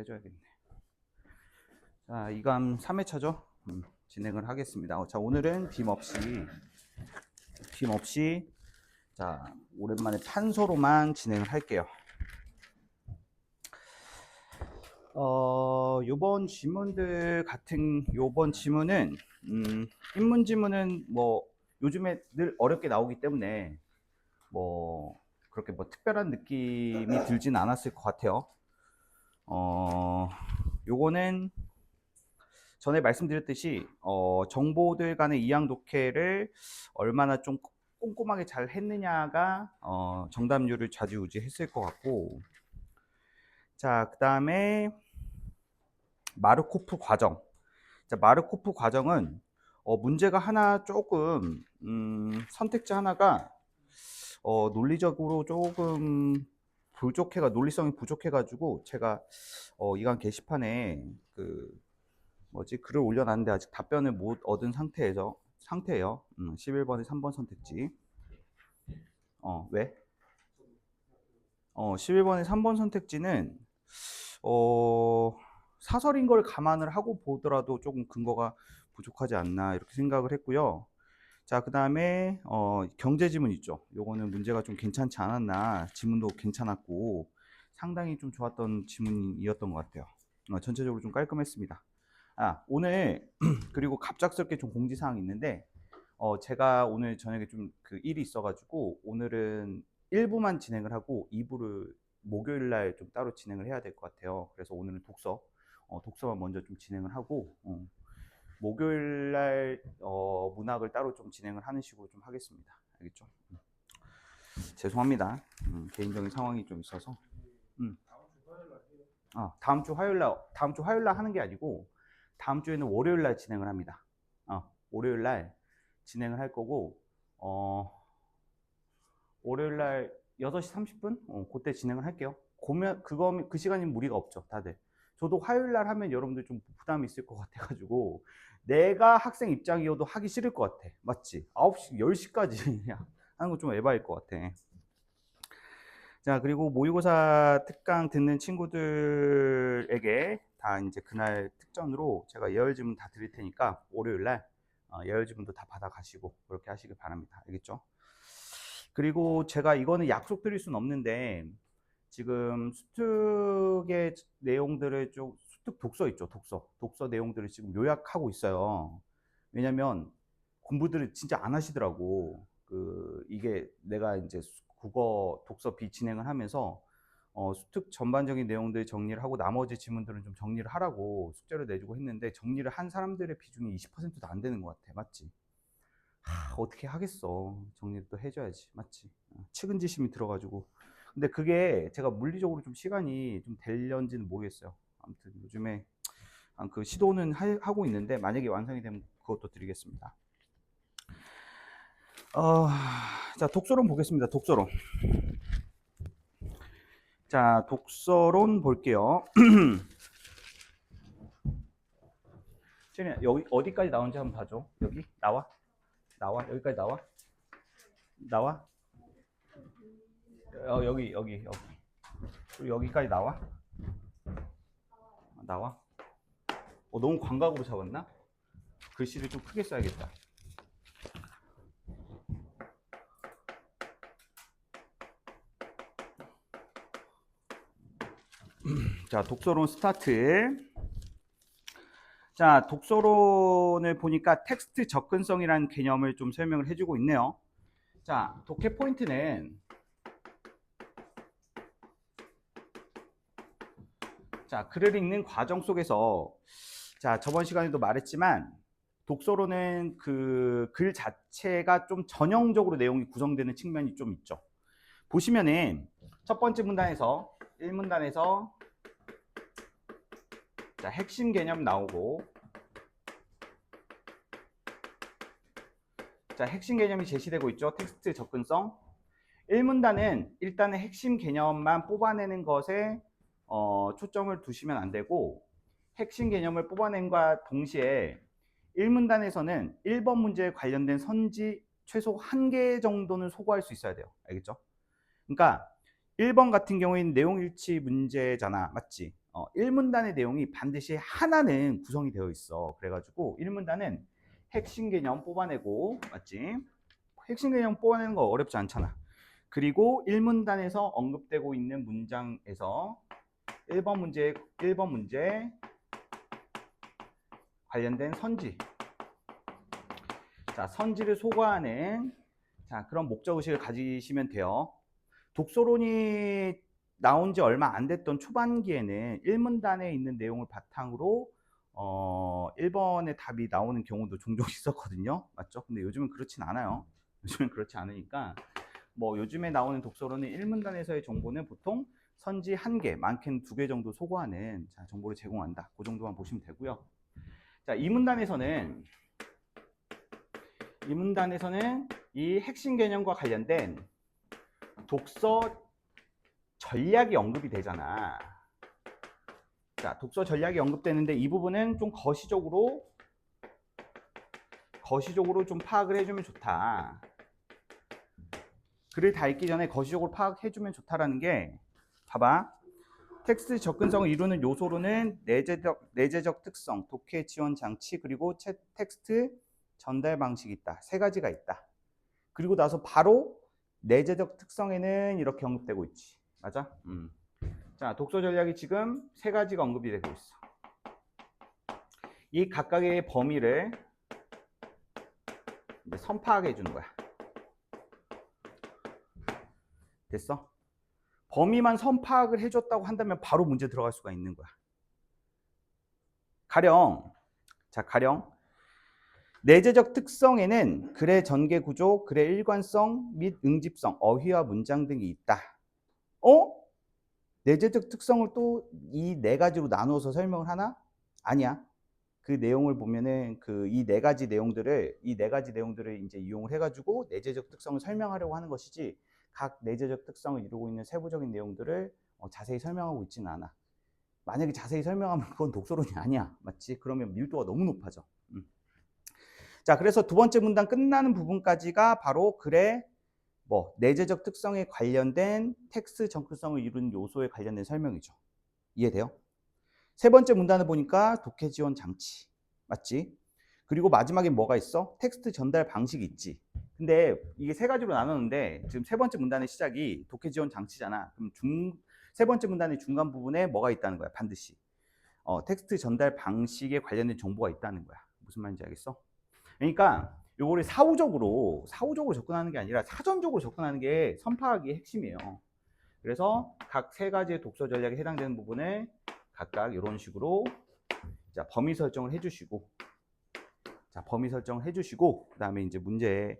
해줘야겠네. 자, 이감 3회차죠. 진행을 하겠습니다. 자, 오늘은 빔 없이 자, 오랜만에 판소로만 진행을 할게요. 요번 지문은 인문 지문은 뭐 요즘에 늘 어렵게 나오기 때문에 뭐 그렇게 뭐 특별한 느낌이 들진 않았을 것 같아요. 요거는 전에 말씀드렸듯이 정보들 간의 이양 독해를 얼마나 좀 꼼꼼하게 잘 했느냐가 정답률을 좌지우지했을 것 같고, 자, 그 다음에 마르코프 과정. 자, 마르코프 과정은 문제가 하나 조금 선택지 하나가 논리적으로 조금 논리성이 부족해가지고 제가 이강 게시판에 글을 올려놨는데 아직 답변을 못 얻은 상태예요. 11번에 3번 선택지. 왜? 11번에 3번 선택지는 사설인 걸 감안을 하고 보더라도 조금 근거가 부족하지 않나 이렇게 생각을 했고요. 자, 그 다음에 경제 지문 있죠. 요거는 문제가 좀 괜찮지 않았나. 지문도 괜찮았고 상당히 좀 좋았던 지문이었던 것 같아요. 전체적으로 좀 깔끔했습니다. 오늘 그리고 갑작스럽게 좀 공지사항이 있는데 제가 오늘 저녁에 좀 일이 있어가지고 오늘은 1부만 진행을 하고 2부를 목요일날 좀 따로 진행을 해야 될 것 같아요. 그래서 오늘은 독서만 먼저 좀 진행을 하고 목요일날 문학을 따로 좀 진행을 하는 식으로 좀 하겠습니다. 알겠죠? 죄송합니다. 개인적인 상황이 좀 있어서. 다음 주 화요일날 하는 게 아니고 다음 주에는 월요일날 진행을 합니다. 월요일날 진행을 할 거고 월요일날 6시 30분? 그때 진행을 할게요. 그 시간이면 무리가 없죠, 다들. 저도 화요일날 하면 여러분들 좀 부담이 있을 것 같아가지고 내가 학생 입장이어도 하기 싫을 것 같아. 맞지? 9시, 10시까지 하는 거 좀 에바일 것 같아. 자, 그리고 모의고사 특강 듣는 친구들에게 다 이제 그날 특전으로 제가 예열지문 다 드릴 테니까 월요일날 예열지문도 다 받아가시고 그렇게 하시길 바랍니다. 알겠죠? 그리고 제가 이거는 약속 드릴 수는 없는데 지금 수특의 내용들을 수특 독서 있죠. 독서 내용들을 지금 요약하고 있어요. 왜냐면 공부들을 진짜 안 하시더라고. 이게 내가 이제 국어 독서 비진행을 하면서 수특 전반적인 내용들 정리를 하고 나머지 지문들은 좀 정리를 하라고 숙제를 내주고 했는데 정리를 한 사람들의 비중이 20%도 안 되는 것 같아. 맞지? 어떻게 하겠어. 정리를 또 해줘야지. 맞지? 측은지심이 들어가지고. 근데 그게 제가 물리적으로 좀 시간이 좀 될런지는 모르겠어요. 아무튼 요즘에 시도는 하고 있는데 만약에 완성이 되면 그것도 드리겠습니다. 자, 독서론 보겠습니다. 독서론. 자, 독서론 볼게요. 지금 여기 어디까지 나오는지 한번 봐줘. 여기 나와? 여기까지 나와? 여기. 그리고 여기까지 나와? 너무 광각으로 잡았나? 글씨를 좀 크게 써야겠다. 자, 독서론 스타트. 자, 독서론을 보니까 텍스트 접근성이라는 개념을 좀 설명을 해주고 있네요. 자, 독해 포인트는 자, 글을 읽는 과정 속에서 자, 저번 시간에도 말했지만 독서론은 글 자체가 좀 전형적으로 내용이 구성되는 측면이 좀 있죠. 보시면은 첫 번째 문단에서 1문단에서 자, 핵심 개념 나오고 자, 핵심 개념이 제시되고 있죠. 텍스트 접근성. 1문단은 일단은 핵심 개념만 뽑아내는 것에 초점을 두시면 안 되고 핵심 개념을 뽑아낸과 동시에 1문단에서는 1번 문제에 관련된 선지 최소 1개 정도는 소거할 수 있어야 돼요. 알겠죠? 그러니까 1번 같은 경우에는 내용일치 문제잖아. 맞지? 1문단의 내용이 반드시 하나는 구성이 되어 있어. 그래가지고 1문단은 핵심 개념 뽑아내고, 맞지? 핵심 개념 뽑아내는 거 어렵지 않잖아. 그리고 1문단에서 언급되고 있는 문장에서 1번 문제 관련된 선지. 자, 선지를 소거하는 그런 목적의식을 가지시면 돼요. 독서론이 나온 지 얼마 안 됐던 초반기에는 1문단에 있는 내용을 바탕으로 1번의 답이 나오는 경우도 종종 있었거든요. 맞죠? 근데 요즘은 그렇진 않아요. 요즘은 그렇지 않으니까 뭐 요즘에 나오는 독서론은 1문단에서의 정보는 보통 선지 1개, 많게는 2개 정도 소거하는 정보를 제공한다. 그 정도만 보시면 되고요. 자, 2문단에서는 이 핵심 개념과 관련된 독서 전략이 언급이 되잖아. 자, 독서 전략이 언급되는데 이 부분은 좀 거시적으로 좀 파악을 해주면 좋다. 글을 다 읽기 전에 거시적으로 파악해주면 좋다라는 게, 봐봐. 텍스트 접근성을 이루는 요소로는 내재적 특성, 독해 지원 장치, 그리고 텍스트 전달 방식이 있다. 3가지가 있다. 그리고 나서 바로 내재적 특성에는 이렇게 언급되고 있지. 맞아? 자, 독서 전략이 지금 3가지가 언급이 되고 있어. 이 각각의 범위를 이제 선파하게 해주는 거야. 됐어? 범위만 선파악을 해줬다고 한다면 바로 문제 들어갈 수가 있는 거야. 가령 내재적 특성에는 글의 전개 구조, 글의 일관성 및 응집성, 어휘와 문장 등이 있다. 내재적 특성을 또 이 4가지로 나누어서 설명을 하나? 아니야. 그 내용을 보면은 이 4가지 내용들을 이제 이용을 해가지고 내재적 특성을 설명하려고 하는 것이지, 각 내재적 특성을 이루고 있는 세부적인 내용들을 자세히 설명하고 있지는 않아. 만약에 자세히 설명하면 그건 독서론이 아니야. 맞지? 그러면 밀도가 너무 높아져. 자, 그래서 2번째 문단 끝나는 부분까지가 바로 글의 내재적 특성에 관련된 텍스트 접근성을 이루는 요소에 관련된 설명이죠. 이해돼요? 3번째 문단을 보니까 독해 지원 장치. 맞지? 그리고 마지막에 뭐가 있어? 텍스트 전달 방식이 있지. 근데 이게 3가지로 나눴는데 지금 3번째 문단의 시작이 독해 지원 장치잖아. 그럼 3번째 문단의 중간 부분에 뭐가 있다는 거야? 반드시. 텍스트 전달 방식에 관련된 정보가 있다는 거야. 무슨 말인지 알겠어? 그러니까 요거를 사후적으로 접근하는 게 아니라 사전적으로 접근하는 게 선파하기의 핵심이에요. 그래서 각 3가지의 독서 전략에 해당되는 부분을 각각 이런 식으로 범위 설정을 해주시고, 그다음에 이제 문제에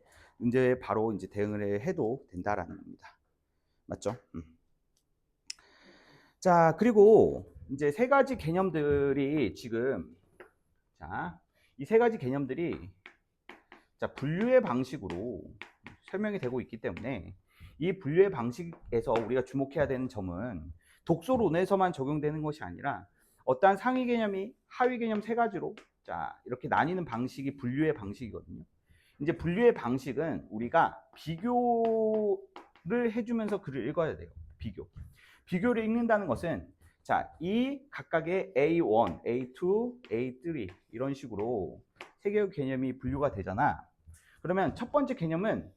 바로 이제 대응을 해도 된다라는 겁니다. 맞죠? 자, 그리고 이제 3가지 개념들이 지금, 이 3가지 개념들이 분류의 방식으로 설명이 되고 있기 때문에, 이 분류의 방식에서 우리가 주목해야 되는 점은 독서론에서만 적용되는 것이 아니라 어떠한 상위 개념이 하위 개념 3가지로 이렇게 나뉘는 방식이 분류의 방식이거든요. 이제 분류의 방식은 우리가 비교를 해주면서 글을 읽어야 돼요. 비교를 읽는다는 것은 이 각각의 A1, A2, A3 이런 식으로 3개의 개념이 분류가 되잖아. 그러면 첫 번째 개념은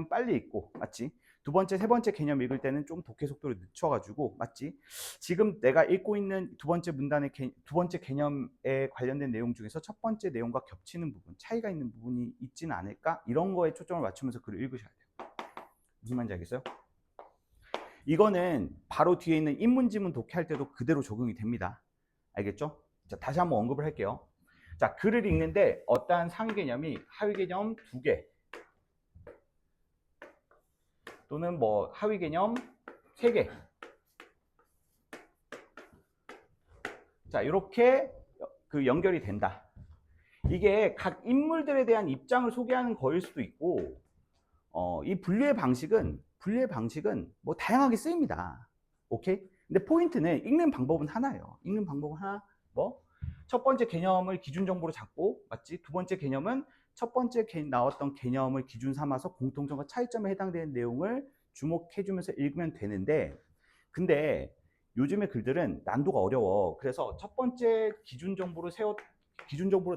빨리 읽고, 맞지? 2번째, 3번째 개념 읽을 때는 좀 독해 속도를 늦춰가지고, 맞지? 지금 내가 읽고 있는 2번째 문단의 2번째 개념에 관련된 내용 중에서 첫 번째 내용과 겹치는 부분, 차이가 있는 부분이 있지는 않을까? 이런 거에 초점을 맞추면서 글을 읽으셔야 돼요. 무슨 말인지 알겠어요? 이거는 바로 뒤에 있는 인문지문 독해할 때도 그대로 적용이 됩니다. 알겠죠? 자, 다시 한번 언급을 할게요. 자, 글을 읽는데 어떠한 상위 개념이 하위 개념 2개 또는 하위 개념 3개, 자, 이렇게 연결이 된다. 이게 각 인물들에 대한 입장을 소개하는 거일 수도 있고, 이 분류의 방식은 다양하게 쓰입니다. 오케이? 근데 포인트는 읽는 방법은 하나예요. 읽는 방법은 하나. 첫 번째 개념을 기준 정보로 잡고, 맞지? 2번째 개념은 첫 번째 나왔던 개념을 기준 삼아서 공통점과 차이점에 해당되는 내용을 주목해주면서 읽으면 되는데, 근데 요즘의 글들은 난도가 어려워. 그래서 첫 번째 기준 정보로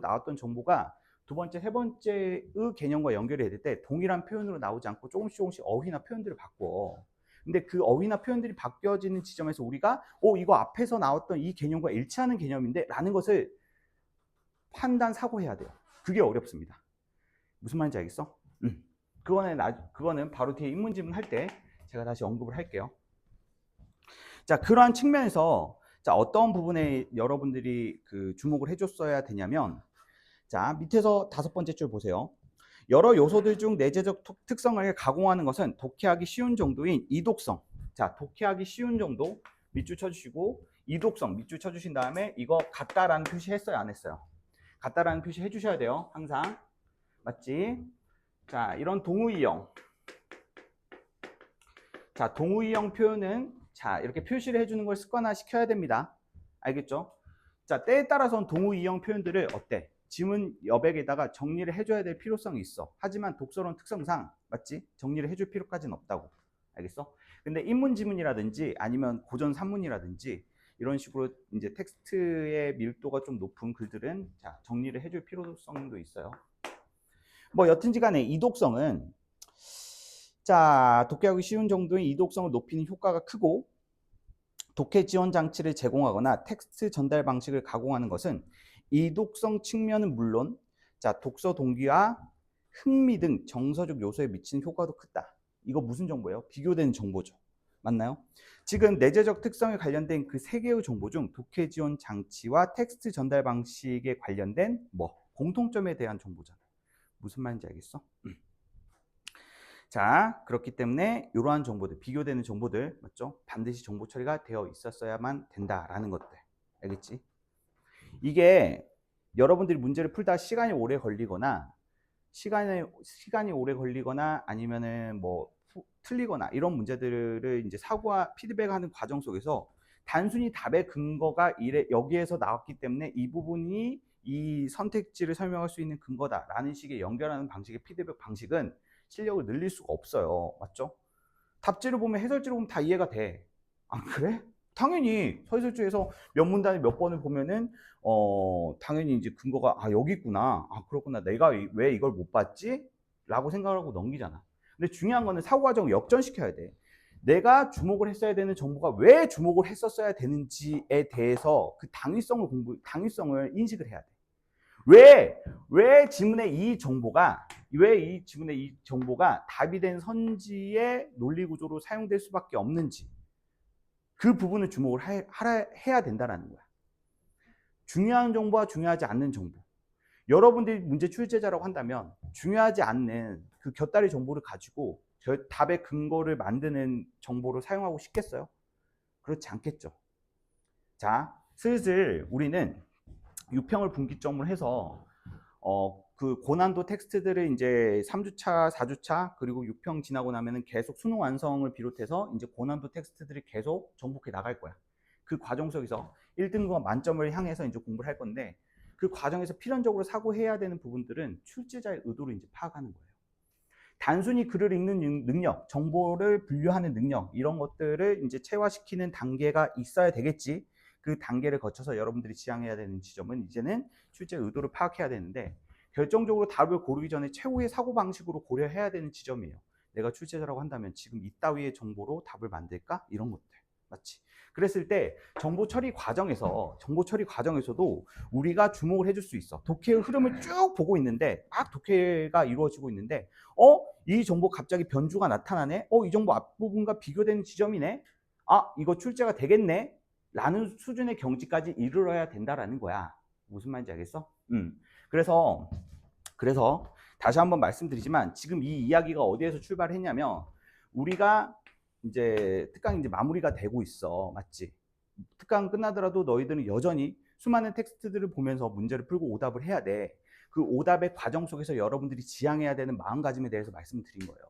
나왔던 정보가 두 번째, 세 번째의 개념과 연결이 될 때 동일한 표현으로 나오지 않고 조금씩 어휘나 표현들을 바꿔. 근데 그 어휘나 표현들이 바뀌어지는 지점에서 우리가 이거 앞에서 나왔던 이 개념과 일치하는 개념인데 라는 것을 사고해야 돼요. 그게 어렵습니다. 무슨 말인지 알겠어? 그거는 바로 뒤에 인문지문 할 때 제가 다시 언급을 할게요. 자, 그러한 측면에서 자, 어떤 부분에 여러분들이 주목을 해줬어야 되냐면, 자, 밑에서 5번째 줄 보세요. 여러 요소들 중 내재적 특성을 가공하는 것은 독해하기 쉬운 정도인 이독성. 자, 독해하기 쉬운 정도 밑줄 쳐주시고, 이독성 밑줄 쳐주신 다음에 이거 같다라는 표시 했어요, 안 했어요? 같다라는 표시 해주셔야 돼요, 항상. 맞지? 자, 이런 동의형. 자, 동의형 표현은 자, 이렇게 표시를 해주는 걸 습관화 시켜야 됩니다. 알겠죠? 자, 때에 따라서는 동의형 표현들을 어때? 지문 여백에다가 정리를 해줘야 될 필요성이 있어. 하지만 독서론 특성상, 맞지? 정리를 해줄 필요까지는 없다고. 알겠어? 근데 인문지문이라든지 아니면 고전 산문이라든지 이런 식으로 이제 텍스트의 밀도가 좀 높은 글들은 자, 정리를 해줄 필요성도 있어요. 뭐 여튼지 간에 이독성은 자, 독해하기 쉬운 정도의 이독성을 높이는 효과가 크고 독해 지원 장치를 제공하거나 텍스트 전달 방식을 가공하는 것은 이독성 측면은 물론 자, 독서 동기와 흥미 등 정서적 요소에 미치는 효과도 크다. 이거 무슨 정보예요? 비교되는 정보죠. 맞나요? 지금 내재적 특성에 관련된 그 3개의 정보 중 독해 지원 장치와 텍스트 전달 방식에 관련된 공통점에 대한 정보잖아. 무슨 말인지 알겠어? 자, 그렇기 때문에 이러한 정보들, 비교되는 정보들, 맞죠? 반드시 정보 처리가 되어 있었어야만 된다라는 것들. 알겠지? 이게 여러분들이 문제를 풀다 시간이 오래 걸리거나 아니면은 틀리거나 이런 문제들을 이제 사고와 피드백하는 과정 속에서 단순히 답의 근거가 여기에서 나왔기 때문에 이 부분이 이 선택지를 설명할 수 있는 근거다라는 식의 연결하는 방식의 피드백 방식은 실력을 늘릴 수가 없어요. 맞죠? 답지를 보면 해설지를 보면 다 이해가 돼. 아, 그래? 당연히 서해설지에서 몇 문단에 몇 번을 보면은 당연히 이제 근거가 여기 있구나. 그렇구나. 내가 왜 이걸 못 봤지? 라고 생각을 하고 넘기잖아. 근데 중요한 거는 사고 과정을 역전시켜야 돼. 내가 주목을 했어야 되는 정보가 왜 주목을 했었어야 되는지에 대해서 그 당위성을 인식을 해야 돼. 왜 지문의 이 정보가 답이 된 선지의 논리 구조로 사용될 수밖에 없는지 그 부분을 주목을 해야 된다는 거야. 중요한 정보와 중요하지 않는 정보. 여러분들이 문제 출제자라고 한다면 중요하지 않는 그 곁다리 정보를 가지고 답의 근거를 만드는 정보를 사용하고 싶겠어요? 그렇지 않겠죠. 자, 슬슬 우리는 유평을 분기점으로 해서 그 고난도 텍스트들을 이제 3주차, 4주차 그리고 6평 지나고 나면은 계속 수능 완성을 비롯해서 이제 고난도 텍스트들이 계속 정복해 나갈 거야. 그 과정 속에서 1등급 만점을 향해서 이제 공부를 할 건데 그 과정에서 필연적으로 사고해야 되는 부분들은 출제자의 의도를 이제 파악하는 거예요. 단순히 글을 읽는 능력, 정보를 분류하는 능력 이런 것들을 이제 체화시키는 단계가 있어야 되겠지. 그 단계를 거쳐서 여러분들이 지향해야 되는 지점은 이제는 출제 의도를 파악해야 되는데 결정적으로 답을 고르기 전에 최후의 사고방식으로 고려해야 되는 지점이에요. 내가 출제자라고 한다면 지금 이따위의 정보로 답을 만들까? 이런 것들. 맞지? 그랬을 때 정보 처리 과정에서도 우리가 주목을 해줄 수 있어. 독해의 흐름을 쭉 보고 있는데 막 독해가 이루어지고 있는데 이 정보 갑자기 변주가 나타나네? 이 정보 앞부분과 비교되는 지점이네? 이거 출제가 되겠네? 라는 수준의 경지까지 이르러야 된다라는 거야. 무슨 말인지 알겠어? 그래서 다시 한번 말씀드리지만 지금 이 이야기가 어디에서 출발했냐면 우리가 이제 특강이 이제 마무리가 되고 있어. 맞지? 특강 끝나더라도 너희들은 여전히 수많은 텍스트들을 보면서 문제를 풀고 오답을 해야 돼. 그 오답의 과정 속에서 여러분들이 지향해야 되는 마음가짐에 대해서 말씀을 드린 거예요.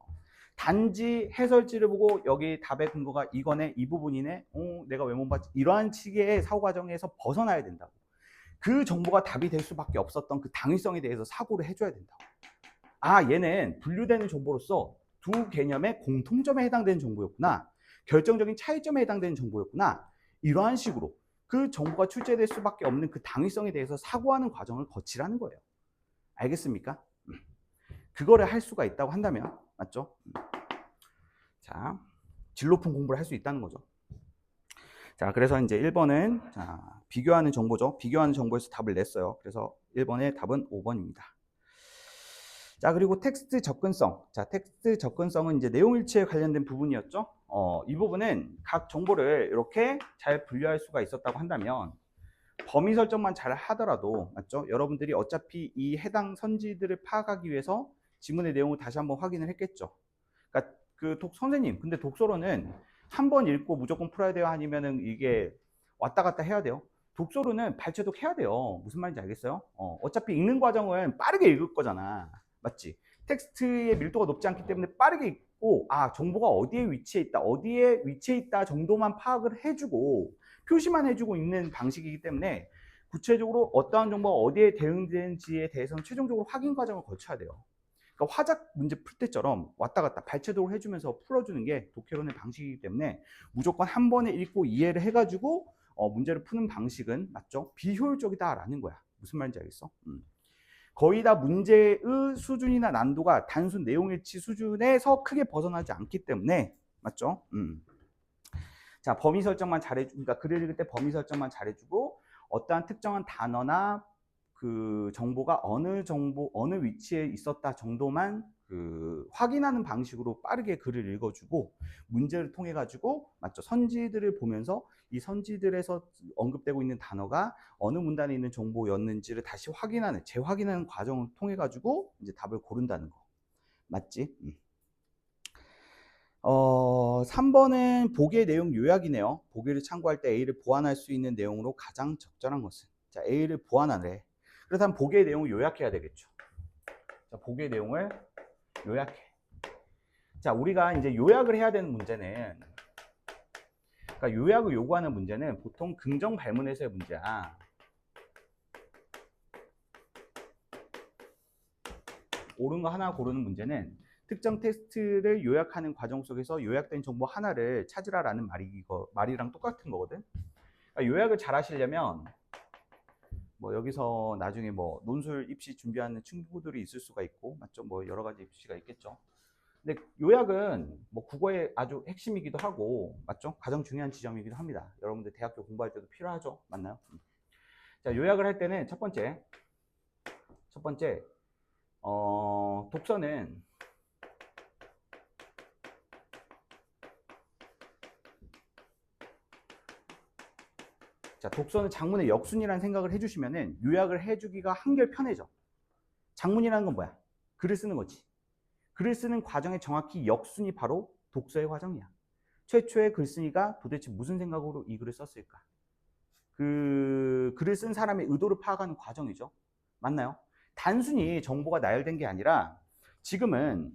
단지 해설지를 보고 여기 답의 근거가 이거네, 이 부분이네, 내가 왜 못 봤지? 이러한 식의 사고 과정에서 벗어나야 된다고. 그 정보가 답이 될 수밖에 없었던 그 당위성에 대해서 사고를 해줘야 된다고. 얘는 분류되는 정보로서 두 개념의 공통점에 해당되는 정보였구나. 결정적인 차이점에 해당되는 정보였구나. 이러한 식으로 그 정보가 출제될 수밖에 없는 그 당위성에 대해서 사고하는 과정을 거치라는 거예요. 알겠습니까? 그거를 할 수가 있다고 한다면, 맞죠? 자, 질 높은 공부를 할 수 있다는 거죠. 자, 그래서 이제 1번은 자, 비교하는 정보죠. 비교하는 정보에서 답을 냈어요. 그래서 1번의 답은 5번입니다. 자, 그리고 텍스트 접근성. 자, 텍스트 접근성은 이제 내용일치에 관련된 부분이었죠. 이 부분은 각 정보를 이렇게 잘 분류할 수가 있었다고 한다면 범위 설정만 잘 하더라도, 맞죠? 여러분들이 어차피 이 해당 선지들을 파악하기 위해서 지문의 내용을 다시 한번 확인을 했겠죠. 그러니까 선생님, 근데 독서로는 한 번 읽고 무조건 풀어야 돼요? 아니면은 이게 왔다 갔다 해야 돼요? 독서로는 발췌독 해야 돼요. 무슨 말인지 알겠어요? 어차피 읽는 과정은 빠르게 읽을 거잖아. 맞지? 텍스트의 밀도가 높지 않기 때문에 빠르게 읽고, 정보가 어디에 위치해 있다 정도만 파악을 해주고, 표시만 해주고 읽는 방식이기 때문에 구체적으로 어떠한 정보가 어디에 대응되는지에 대해서는 최종적으로 확인 과정을 거쳐야 돼요. 그러니까 화작 문제 풀 때처럼 왔다 갔다 발췌독을 해주면서 풀어주는 게 독해론의 방식이기 때문에 무조건 한 번에 읽고 이해를 해가지고 문제를 푸는 방식은, 맞죠? 비효율적이다라는 거야. 무슨 말인지 알겠어? 거의 다 문제의 수준이나 난도가 단순 내용일치 수준에서 크게 벗어나지 않기 때문에, 맞죠? 자, 범위 설정만 잘해주고, 그러니까 글을 읽을 때 범위 설정만 잘해주고, 어떠한 특정한 단어나 그 정보가 어느 위치에 있었다 정도만 확인하는 방식으로 빠르게 글을 읽어주고, 문제를 통해 가지고, 맞죠? 선지들을 보면서 이 선지들에서 언급되고 있는 단어가 어느 문단에 있는 정보였는지를 다시 재확인하는 과정을 통해 가지고 이제 답을 고른다는 거. 맞지? 3번은 보기의 내용 요약이네요. 보기를 참고할 때 A를 보완할 수 있는 내용으로 가장 적절한 것은. 자, A를 보완하래. 그렇다면 보기의 내용을 요약해야 되겠죠. 자, 보기의 내용을 요약해. 자, 우리가 이제 요약을 해야 되는 문제는, 그러니까 요약을 요구하는 문제는 보통 긍정 발문에서의 문제야. 옳은 거 하나 고르는 문제는 특정 텍스트를 요약하는 과정 속에서 요약된 정보 하나를 찾으라라는 말이랑 똑같은 거거든. 그러니까 요약을 잘 하시려면 뭐 여기서 나중에 뭐 논술 입시 준비하는 친구들이 있을 수가 있고, 맞죠? 뭐 여러 가지 입시가 있겠죠. 근데 요약은 뭐 국어의 아주 핵심이기도 하고, 맞죠? 가장 중요한 지점이기도 합니다. 여러분들 대학교 공부할 때도 필요하죠. 맞나요? 자, 요약을 할 때는 첫 번째, 독서는 독서는 장문의 역순이라는 생각을 해주시면은 요약을 해주기가 한결 편해져. 장문이라는 건 뭐야? 글을 쓰는 거지. 글을 쓰는 과정의 정확히 역순이 바로 독서의 과정이야. 최초의 글쓴이가 도대체 무슨 생각으로 이 글을 썼을까? 그 글을 쓴 사람의 의도를 파악하는 과정이죠. 맞나요? 단순히 정보가 나열된 게 아니라 지금은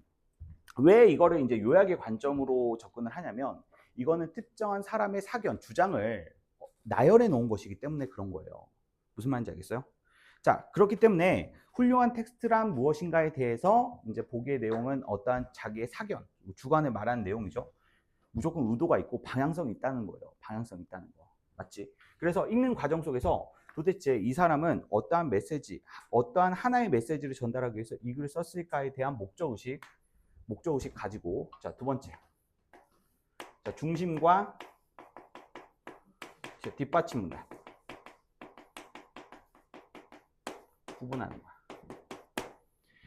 왜 이거를 이제 요약의 관점으로 접근을 하냐면, 이거는 특정한 사람의 사견, 주장을 나열해 놓은 것이기 때문에 그런 거예요. 무슨 말인지 알겠어요? 자, 그렇기 때문에 훌륭한 텍스트란 무엇인가에 대해서 이제 보기의 내용은 어떠한 자기의 사견, 주관을 말하는 내용이죠. 무조건 의도가 있고 방향성이 있다는 거예요. 방향성이 있다는 거. 맞지? 그래서 읽는 과정 속에서 도대체 이 사람은 어떠한 메시지, 어떠한 하나의 메시지를 전달하기 위해서 이 글을 썼을까에 대한 목적의식 가지고, 자, 두 번째. 자, 중심과 뒷받침 문단. 구분하는 거야.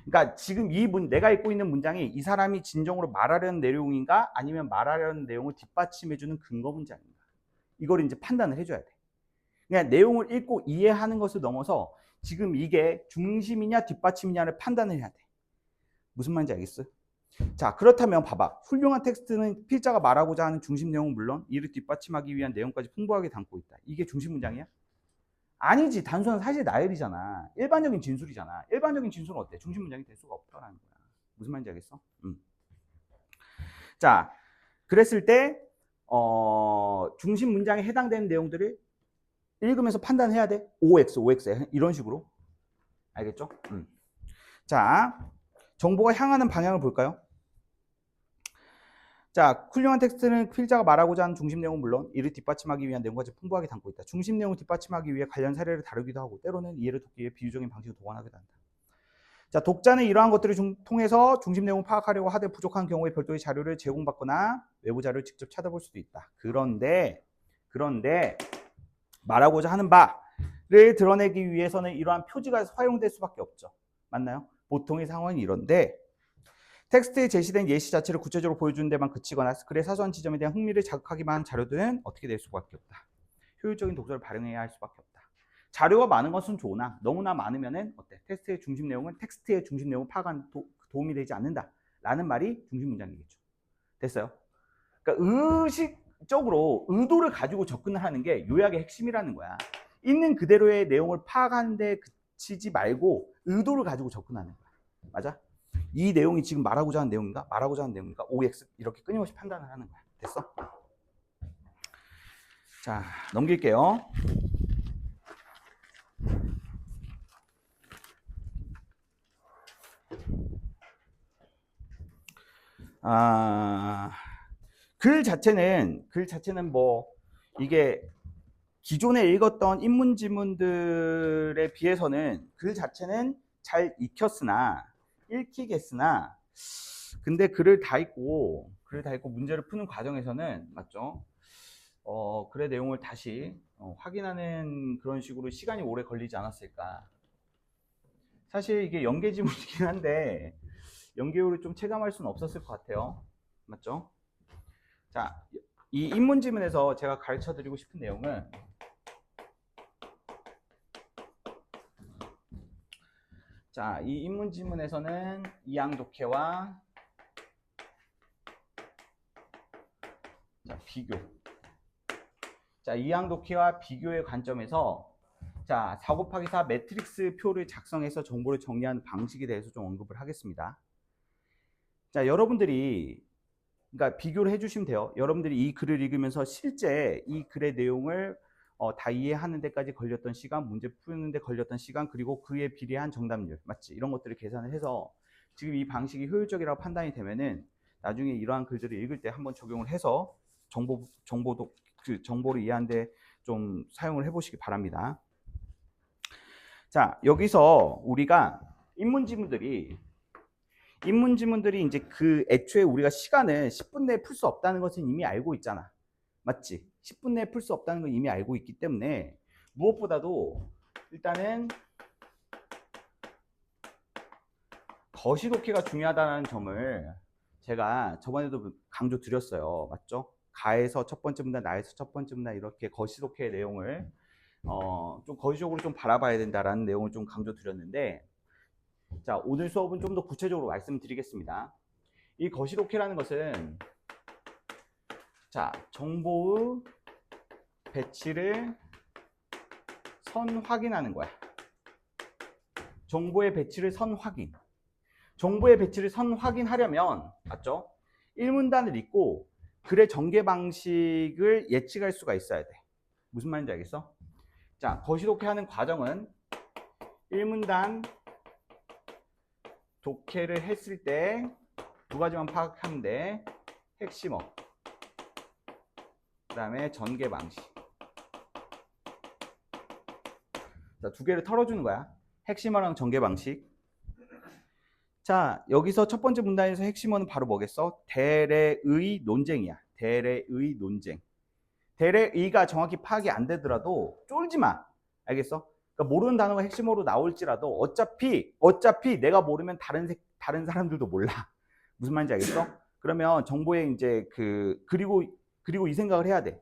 그러니까 지금 내가 읽고 있는 문장이 이 사람이 진정으로 말하려는 내용인가, 아니면 말하려는 내용을 뒷받침해주는 근거 문장인가. 이걸 이제 판단을 해줘야 돼. 그냥 내용을 읽고 이해하는 것을 넘어서 지금 이게 중심이냐 뒷받침이냐를 판단을 해야 돼. 무슨 말인지 알겠어? 자, 그렇다면 봐봐. 훌륭한 텍스트는 필자가 말하고자 하는 중심 내용은 물론 이를 뒷받침하기 위한 내용까지 풍부하게 담고 있다. 이게 중심 문장이야? 아니지. 단순한 사실 나열이잖아. 일반적인 진술이잖아. 일반적인 진술은 어때? 중심 문장이 될 수가 없다라는 거야. 무슨 말인지 알겠어? 자, 그랬을 때 중심 문장에 해당되는 내용들을 읽으면서 판단해야 돼. OX 이런 식으로. 알겠죠? 자, 정보가 향하는 방향을 볼까요? 자, 훌륭한 텍스트는 필자가 말하고자 하는 중심 내용은 물론 이를 뒷받침하기 위한 내용까지 풍부하게 담고 있다. 중심 내용을 뒷받침하기 위해 관련 사례를 다루기도 하고 때로는 이해를 돕기 위해 비유적인 방식을 동원하기도 한다. 자, 독자는 이러한 것들을 통해서 중심 내용을 파악하려고 하되 부족한 경우에 별도의 자료를 제공받거나 외부 자료를 직접 찾아볼 수도 있다. 그런데 말하고자 하는 바를 드러내기 위해서는 이러한 표지가 활용될 수밖에 없죠. 맞나요? 보통의 상황은 이런데 텍스트에 제시된 예시 자체를 구체적으로 보여주는 데만 그치거나 글의 사소한 지점에 대한 흥미를 자극하기만 한 자료들은 어떻게 될 수밖에 없다. 효율적인 독서를 발행해야 할 수밖에 없다. 자료가 많은 것은 좋으나 너무나 많으면은 어때? 텍스트의 중심 내용을 파악하는 도움이 되지 않는다라는 말이 중심 문장이겠죠. 됐어요? 그러니까 의식적으로 의도를 가지고 접근을 하는 게 요약의 핵심이라는 거야. 있는 그대로의 내용을 파악하는 데 그치지 말고 의도를 가지고 접근하는 거야. 맞아? 이 내용이 지금 말하고자 하는 내용인가? OX 이렇게 끊임없이 판단을 하는 거야. 됐어? 자, 넘길게요. 글 자체는 뭐 이게 기존에 읽었던 인문지문들에 비해서는 글 자체는 잘 읽히겠으나 근데 글을 다 읽고 문제를 푸는 과정에서는 맞죠? 글의 내용을 다시 확인하는 그런 식으로 시간이 오래 걸리지 않았을까. 사실 이게 연계지문이긴 한데 연계율을 좀 체감할 수는 없었을 것 같아요. 맞죠? 자, 이 인문지문에서 제가 가르쳐 드리고 싶은 내용은 자, 이 인문지문에서는 이항독해와 비교. 자, 이항독해와 비교의 관점에서 자, 4 곱하기 4 매트릭스 표를 작성해서 정보를 정리하는 방식에 대해서 좀 언급을 하겠습니다. 자, 여러분들이 그러니까 비교를 해주시면 돼요. 여러분들이 이 글을 읽으면서 실제 이 글의 내용을 다 이해하는 데까지 걸렸던 시간, 문제 푸는 데 걸렸던 시간, 그리고 그에 비례한 정답률, 맞지? 이런 것들을 계산을 해서 지금 이 방식이 효율적이라고 판단이 되면은 나중에 이러한 글들을 읽을 때 한번 적용을 해서 정보를 이해하는데 좀 사용을 해보시기 바랍니다. 자, 여기서 우리가 인문지문들이 이제 그 애초에 우리가 시간을 10분 내에 풀 수 없다는 것은 이미 알고 있잖아. 맞지? 10분 내에 풀 수 없다는 걸 이미 알고 있기 때문에 무엇보다도 일단은 거시독해가 중요하다는 점을 제가 저번에도 강조 드렸어요. 맞죠? 가에서 첫 번째 문단, 나에서 첫 번째 문단 이렇게 거시독해의 내용을 좀 거시적으로 좀 바라봐야 된다라는 내용을 좀 강조 드렸는데 자, 오늘 수업은 좀 더 구체적으로 말씀드리겠습니다. 이 거시독해라는 것은 자, 정보의 배치를 선 확인하는 거야. 정보의 배치를 선 확인하려면 맞죠? 1문단을 읽고 글의 전개 방식을 예측할 수가 있어야 돼. 무슨 말인지 알겠어? 자, 거시독해하는 과정은 1문단 독해를 했을 때 두 가지만 파악하면 돼. 핵심어, 그 다음에 전개 방식. 자, 두 개를 털어주는 거야. 핵심어랑 전개 방식. 자, 여기서 첫 번째 문단에서 핵심어는 바로 뭐겠어? 대래의 논쟁이야. 대래의 논쟁. 대래의가 정확히 파악이 안 되더라도 쫄지 마. 알겠어? 그러니까 모르는 단어가 핵심어로 나올지라도 어차피 내가 모르면 다른 사람들도 몰라. 무슨 말인지 알겠어? 그러면 정보에 이제 그리고 이 생각을 해야 돼.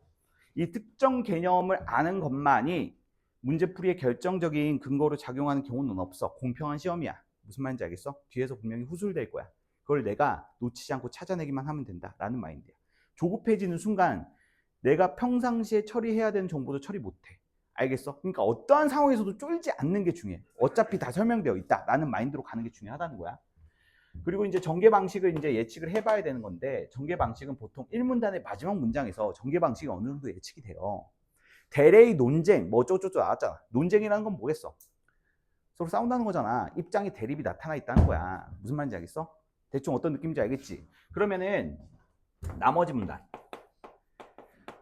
이 특정 개념을 아는 것만이 문제풀이의 결정적인 근거로 작용하는 경우는 없어. 공평한 시험이야. 무슨 말인지 알겠어? 뒤에서 분명히 후술될 거야. 그걸 내가 놓치지 않고 찾아내기만 하면 된다라는 마인드야. 조급해지는 순간 내가 평상시에 처리해야 되는 정보도 처리 못해. 알겠어? 그러니까 어떠한 상황에서도 쫄지 않는 게 중요해. 어차피 다 설명되어 있다라는 마인드로 가는 게 중요하다는 거야. 그리고 이제 전개 방식을 이제 예측을 해봐야 되는 건데 전개 방식은 보통 1문단의 마지막 문장에서 전개 방식이 어느 정도 예측이 돼요. 대래의 논쟁, 뭐 어쩌고저쩌고 나왔잖아. 논쟁이라는 건 뭐겠어? 서로 싸운다는 거잖아. 입장이 대립이 나타나 있다는 거야. 무슨 말인지 알겠어? 대충 어떤 느낌인지 알겠지? 그러면은 나머지 문단.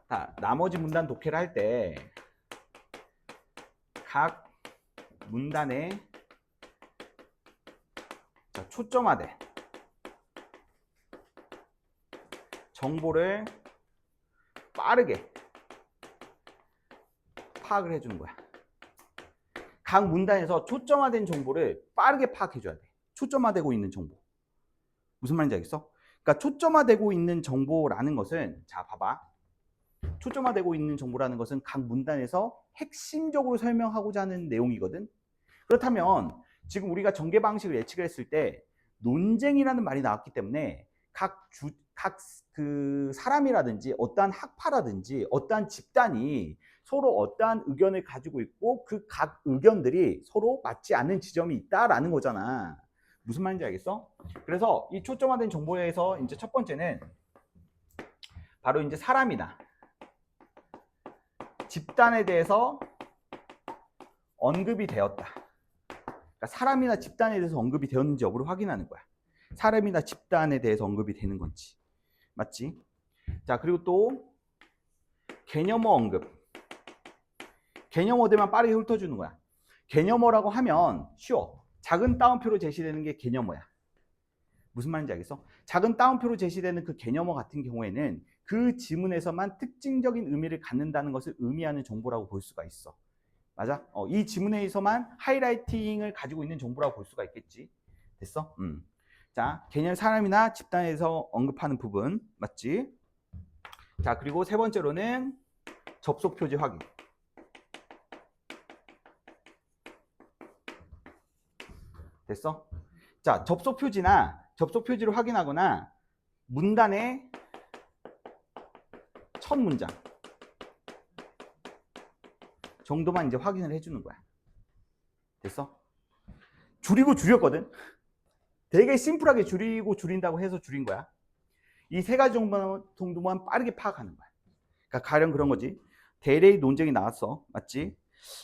자, 나머지 문단 독해를 할 때 각 문단에 초점화된 정보를 빠르게 파악을 해주는 거야. 각 문단에서 초점화된 정보를 빠르게 파악해줘야 돼. 초점화되고 있는 정보. 무슨 말인지 알겠어? 그러니까 초점화되고 있는 정보라는 것은, 자, 봐봐. 초점화되고 있는 정보라는 것은 각 문단에서 핵심적으로 설명하고자 하는 내용이거든. 그렇다면 지금 우리가 전개 방식을 예측을 했을 때 논쟁이라는 말이 나왔기 때문에 각 그 사람이라든지 어떠한 학파라든지 어떠한 집단이 서로 어떠한 의견을 가지고 있고 그 각 의견들이 서로 맞지 않는 지점이 있다라는 거잖아. 무슨 말인지 알겠어? 그래서 이 초점화된 정보에서 이제 첫 번째는 바로 이제 사람이나 집단에 대해서 언급이 되었다. 그러니까 사람이나 집단에 대해서 언급이 되었는지 여부를 확인하는 거야. 사람이나 집단에 대해서 언급이 되는 건지. 맞지? 자, 그리고 또 개념어 언급. 개념어들만 빠르게 훑어주는 거야. 개념어라고 하면 쉬워. 작은 따옴표로 제시되는 게 개념어야. 무슨 말인지 알겠어? 작은 따옴표로 제시되는 그 개념어 같은 경우에는 그 지문에서만 특징적인 의미를 갖는다는 것을 의미하는 정보라고 볼 수가 있어. 맞아? 이 지문에서만 하이라이팅을 가지고 있는 정보라고 볼 수가 있겠지. 됐어? 자, 개념 사람이나 집단에서 언급하는 부분. 맞지? 자, 그리고 세 번째로는 접속 표지 확인. 됐어? 자, 접속 표지를 확인하거나 문단의 첫 문장 정도만 이제 확인을 해주는 거야. 됐어? 줄이고 줄였거든? 되게 심플하게 줄이고 줄인다고 해서 줄인 거야. 이 세 가지 정도만 빠르게 파악하는 거야. 그러니까 가령 그런 거지. 대레이 논쟁이 나왔어. 맞지?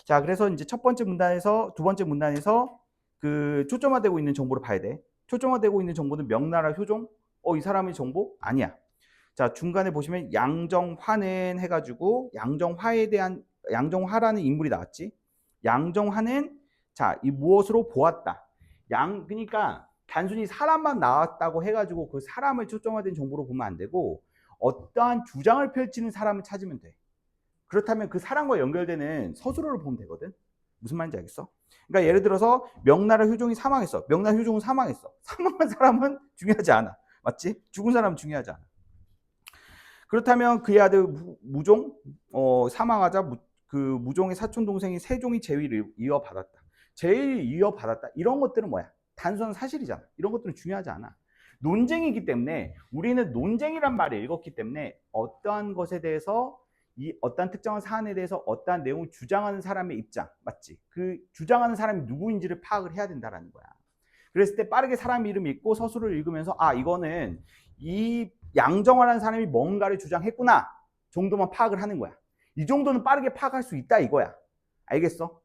자, 그래서 이제 첫 번째 문단에서 두 번째 문단에서 그 초점화되고 있는 정보를 봐야 돼. 초점화되고 있는 정보는 명나라 효종? 이 사람의 정보? 아니야. 자, 중간에 보시면 양정화는 해가지고 양정화라는 인물이 나왔지. 양정화는 자, 이 무엇으로 보았다. 그러니까 단순히 사람만 나왔다고 해가지고 그 사람을 초점화된 정보로 보면 안 되고 어떠한 주장을 펼치는 사람을 찾으면 돼. 그렇다면 그 사람과 연결되는 서술어를 보면 되거든. 무슨 말인지 알겠어? 그러니까 예를 들어서 명나라 효종이 사망했어. 명나라 효종은 사망했어. 사망한 사람은 중요하지 않아. 맞지? 죽은 사람은 중요하지 않아. 그렇다면 그의 아들 무종 사망하자 그 무종의 사촌 동생이 세종이 제위를 이어받았다. 제위를 이어받았다. 이런 것들은 뭐야? 단순한 사실이잖아. 이런 것들은 중요하지 않아. 논쟁이기 때문에 우리는 논쟁이란 말을 읽었기 때문에 어떠한 것에 대해서 이 어떠한 특정한 사안에 대해서 어떠한 내용을 주장하는 사람의 입장, 맞지? 그 주장하는 사람이 누구인지를 파악을 해야 된다는 거야. 그랬을 때 빠르게 사람 이름 읽고 서술을 읽으면서 이거는 이 양정화라는 사람이 뭔가를 주장했구나 정도만 파악을 하는 거야. 이 정도는 빠르게 파악할 수 있다 이거야. 알겠어?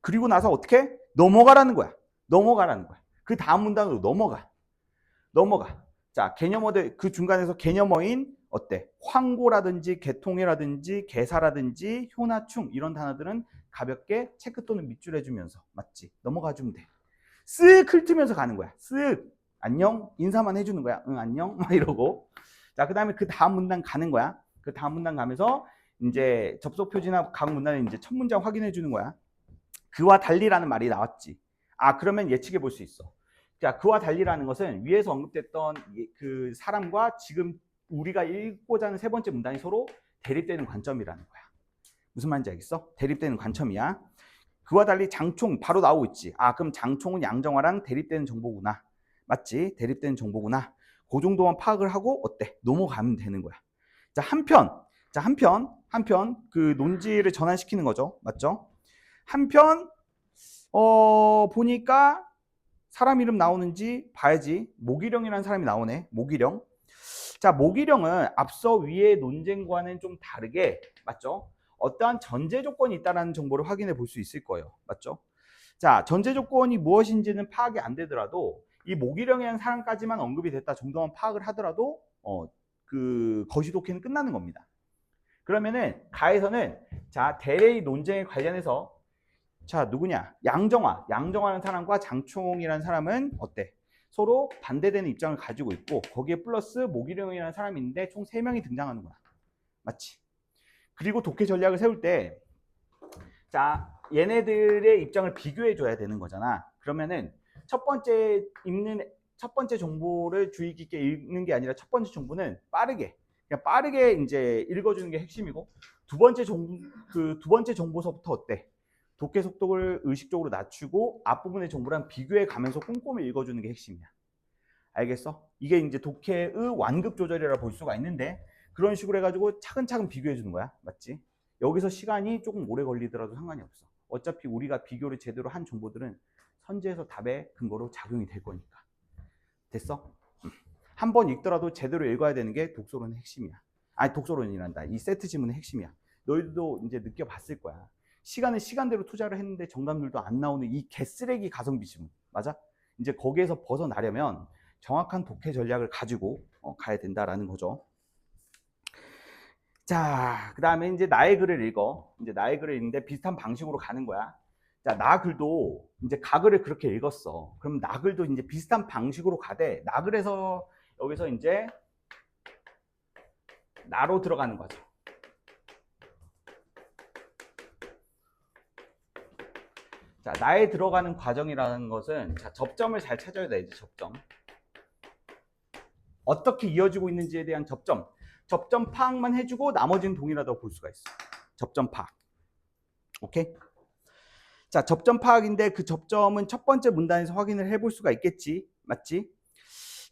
그리고 나서 어떻게? 넘어가라는 거야. 넘어가라는 거야. 그 다음 문단으로 넘어가. 자, 개념어들 그 중간에서 개념어인 어때? 황고라든지 개통이라든지 개사라든지 효나충 이런 단어들은 가볍게 체크 또는 밑줄 해주면서 맞지? 넘어가주면 돼. 쓱 훑으면서 가는 거야. 쓱 안녕 인사만 해주는 거야. 응 안녕 막 이러고. 자, 그 다음에 그 다음 문단 가는 거야. 그 다음 문단 가면서 이제 접속 표지나 각 문단에 이제 첫 문장 확인해 주는 거야. 그와 달리라는 말이 나왔지. 그러면 예측해 볼 수 있어. 자, 그와 달리라는 것은 위에서 언급됐던 그 사람과 지금 우리가 읽고자 하는 세 번째 문단이 서로 대립되는 관점이라는 거야. 무슨 말인지 알겠어? 대립되는 관점이야. 그와 달리 장총 바로 나오고 있지. 그럼 장총은 양정화랑 대립되는 정보구나. 맞지? 대립되는 정보구나. 그 정도만 파악을 하고 어때? 넘어가면 되는 거야. 자, 한편 그 논지를 전환시키는 거죠. 맞죠? 한편 보니까 사람 이름 나오는지 봐야지. 모기령이라는 사람이 나오네. 모기령. 자, 모기령은 앞서 위의 논쟁과는 좀 다르게 맞죠? 어떠한 전제 조건이 있다는 정보를 확인해 볼 수 있을 거예요. 맞죠? 자, 전제 조건이 무엇인지는 파악이 안 되더라도 이 모기령이라는 사람까지만 언급이 됐다 정도만 파악을 하더라도 그 거시독해는 끝나는 겁니다. 그러면은 가에서는 자 대레이 논쟁에 관련해서 자 누구냐 양정화라는 사람과 장충이라는 사람은 어때? 서로 반대되는 입장을 가지고 있고 거기에 플러스 모기룡이라는 사람이 있는데 총 3명이 등장하는구나. 맞지? 그리고 독해 전략을 세울 때 자 얘네들의 입장을 비교해 줘야 되는 거잖아. 그러면은 첫 번째 정보를 주의 깊게 읽는 게 아니라 첫 번째 정보는 그냥 빠르게 이제 읽어주는 게 핵심이고 두 번째 정보서부터 어때? 독해 속도를 의식적으로 낮추고 앞부분의 정보랑 비교해 가면서 꼼꼼히 읽어주는 게 핵심이야. 알겠어? 이게 이제 독해의 완급 조절이라 볼 수가 있는데 그런 식으로 해가지고 차근차근 비교해 주는 거야. 맞지? 여기서 시간이 조금 오래 걸리더라도 상관이 없어. 어차피 우리가 비교를 제대로 한 정보들은 선지에서 답의 근거로 작용이 될 거니까. 됐어? 한 번 읽더라도 제대로 읽어야 되는 게 독서론의 핵심이야. 아니 독서론이란다. 이 세트 지문의 핵심이야. 너희들도 이제 느껴봤을 거야. 시간을 시간대로 투자를 했는데 정답률도 안 나오는 이 개쓰레기 가성비 지문. 맞아? 이제 거기에서 벗어나려면 정확한 독해 전략을 가지고 가야 된다라는 거죠. 자, 그 다음에 이제 나의 글을 읽어. 이제 나의 글을 읽는데 비슷한 방식으로 가는 거야. 자, 나 글도 이제 가글을 그렇게 읽었어. 그럼 나 글도 이제 비슷한 방식으로 가되 나 글에서 여기서 이제 나로 들어가는 거죠. 자, 나에 들어가는 과정이라는 것은 자, 접점을 잘 찾아야 돼. 이제 접점. 어떻게 이어지고 있는지에 대한 접점 파악만 해주고 나머지는 동일하다고 볼 수가 있어. 접점 파악. 오케이? 자, 접점 파악인데 그 접점은 첫 번째 문단에서 확인을 해볼 수가 있겠지. 맞지?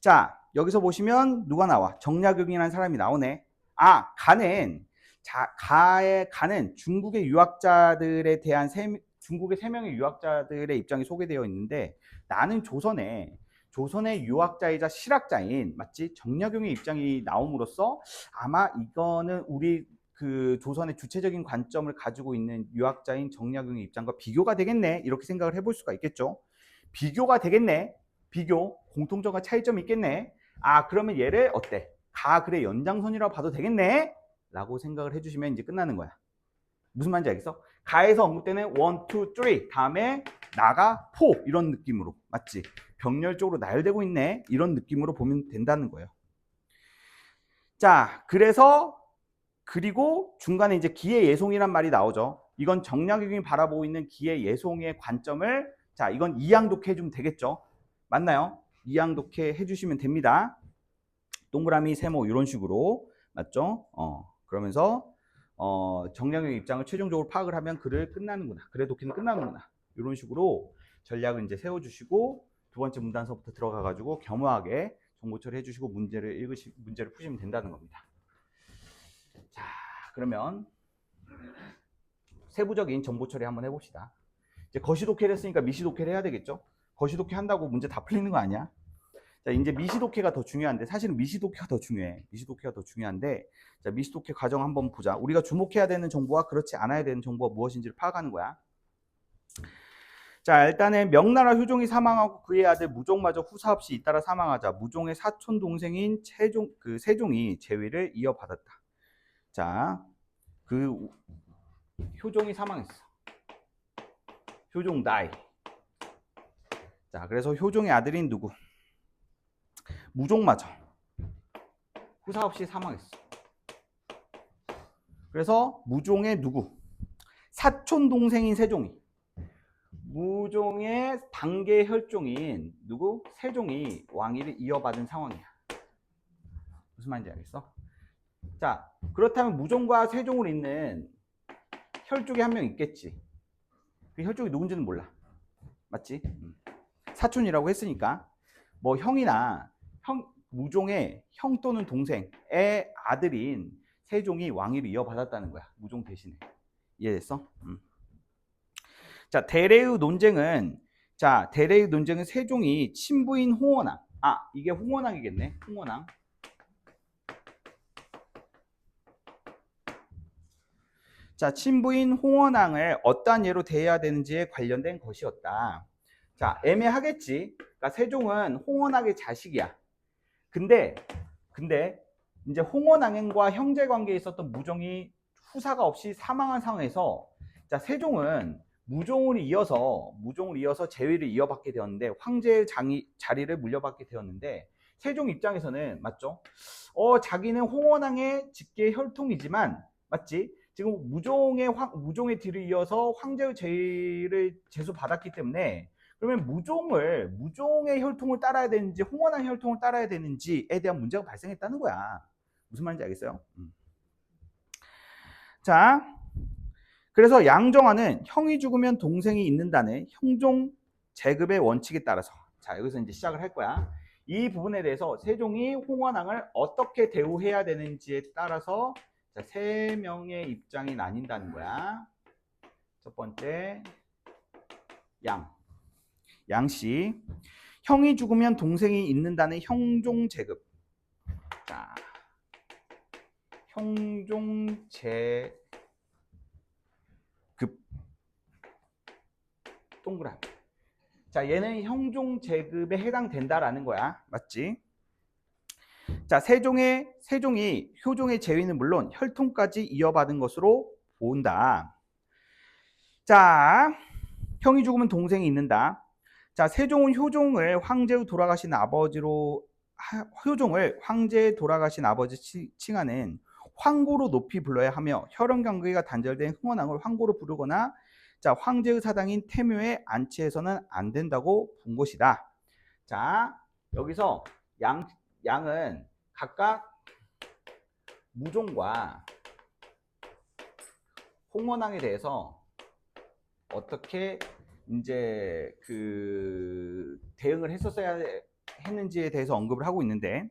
자, 여기서 보시면 누가 나와? 정약용이라는 사람이 나오네. 아, 가는 중국의 유학자들에 대한 중국의 3명의 유학자들의 입장이 소개되어 있는데 나는 조선의 유학자이자 실학자인 맞지? 정약용의 입장이 나옴으로써 아마 이거는 우리 그 조선의 주체적인 관점을 가지고 있는 유학자인 정약용의 입장과 비교가 되겠네. 이렇게 생각을 해볼 수가 있겠죠. 비교가 되겠네. 비교, 공통점과 차이점이 있겠네. 아, 그러면 얘를 어때? 가글의 연장선이라고 봐도 되겠네. 라고 생각을 해주시면 이제 끝나는 거야. 무슨 말인지 알겠어? 가에서 언급되는 1, 2, 3 다음에 나가 4 이런 느낌으로 맞지? 병렬적으로 나열되고 있네 이런 느낌으로 보면 된다는 거예요. 자, 그리고 중간에 이제 기의 예송이란 말이 나오죠. 이건 정약용이 바라보고 있는 기의 예송의 관점을 자, 이건 이양독해 해주면 되겠죠. 맞나요? 이양독해 해주시면 됩니다. 동그라미, 세모 이런 식으로 맞죠? 그러면서 정약용의 입장을 최종적으로 파악을 하면 글을 끝나는구나. 글의 독해는 끝나는구나. 이런 식으로 전략을 이제 세워주시고 두 번째 문단서부터 들어가가지고 겸허하게 정보 처리해주시고 문제를 푸시면 된다는 겁니다. 자, 그러면 세부적인 정보 처리 한번 해봅시다. 이제 거시독해를 했으니까 미시독해를 해야 되겠죠? 거시독해 한다고 문제 다 풀리는 거 아니야? 자, 이제 미시독해가 더 중요한데 사실은 미시독해가 더 중요해. 미시독해가 더 중요한데 자, 미시독해 과정 한번 보자. 우리가 주목해야 되는 정보와 그렇지 않아야 되는 정보가 무엇인지를 파악하는 거야. 자, 일단은 명나라 효종이 사망하고 그의 아들 무종마저 후사 없이 잇따라 사망하자 무종의 사촌 동생인 세종이 재위를 이어받았다. 자, 그 효종이 사망했어. 효종 die. 자, 그래서 효종의 아들인 누구? 무종마저 후사 없이 사망했어. 그래서 무종의 누구? 사촌 동생인 세종이. 무종의 단계 혈종인 누구? 세종이 왕위를 이어받은 상황이야. 무슨 말인지 알겠어? 자, 그렇다면 무종과 세종을 잇는 혈족이 한 명 있겠지. 그 혈족이 누군지는 몰라. 맞지? 사촌이라고 했으니까 뭐 무종의 형 또는 동생의 아들인 세종이 왕위를 이어받았다는 거야. 무종 대신에. 이해됐어? 자, 대레의 논쟁은 세종이 친부인 홍원왕. 아, 이게 홍원왕이겠네. 홍원왕. 자, 친부인 홍원왕을 어떠한 예로 대해야 되는지에 관련된 것이었다. 자, 애매하겠지. 그러니까 세종은 홍원왕의 자식이야. 근데 이제 홍원항행과 형제 관계에 있었던 무종이 후사가 없이 사망한 상황에서 자, 세종은 무종을 이어서 재위를 이어받게 되었는데 황제의 자리를 물려받게 되었는데 세종 입장에서는 맞죠? 자기는 홍원항의 직계 혈통이지만 맞지? 지금 무종의 뒤를 이어서 황제의 제의를 제수받았기 때문에 그러면 무종의 혈통을 따라야 되는지 홍원항의 혈통을 따라야 되는지에 대한 문제가 발생했다는 거야. 무슨 말인지 알겠어요? 자, 그래서 양정화는 형이 죽으면 동생이 있는다는 형종 제급의 원칙에 따라서 자, 여기서 이제 시작을 할 거야. 이 부분에 대해서 세종이 홍원항을 어떻게 대우해야 되는지에 따라서 자, 세 명의 입장이 나뉜다는 거야. 첫 번째, 양씨. 형이 죽으면 동생이 있는다는 형종제급. 자, 형종제급 동그라미. 자, 얘는 형종제급에 해당된다라는 거야. 맞지? 자, 세종이 효종의 제위는 물론 혈통까지 이어받은 것으로 본다. 자, 형이 죽으면 동생이 있는다. 자, 세종은 효종을 황제의 돌아가신 아버지 칭하는 황고로 높이 불러야 하며 혈연 관계가 단절된 흥원왕을 황고로 부르거나 자, 황제의 사당인 태묘에 안치해서는 안 된다고 본 것이다. 자, 여기서 양은 각각 무종과 홍원왕에 대해서 어떻게 이제 그 대응을 했었어야 했는지에 대해서 언급을 하고 있는데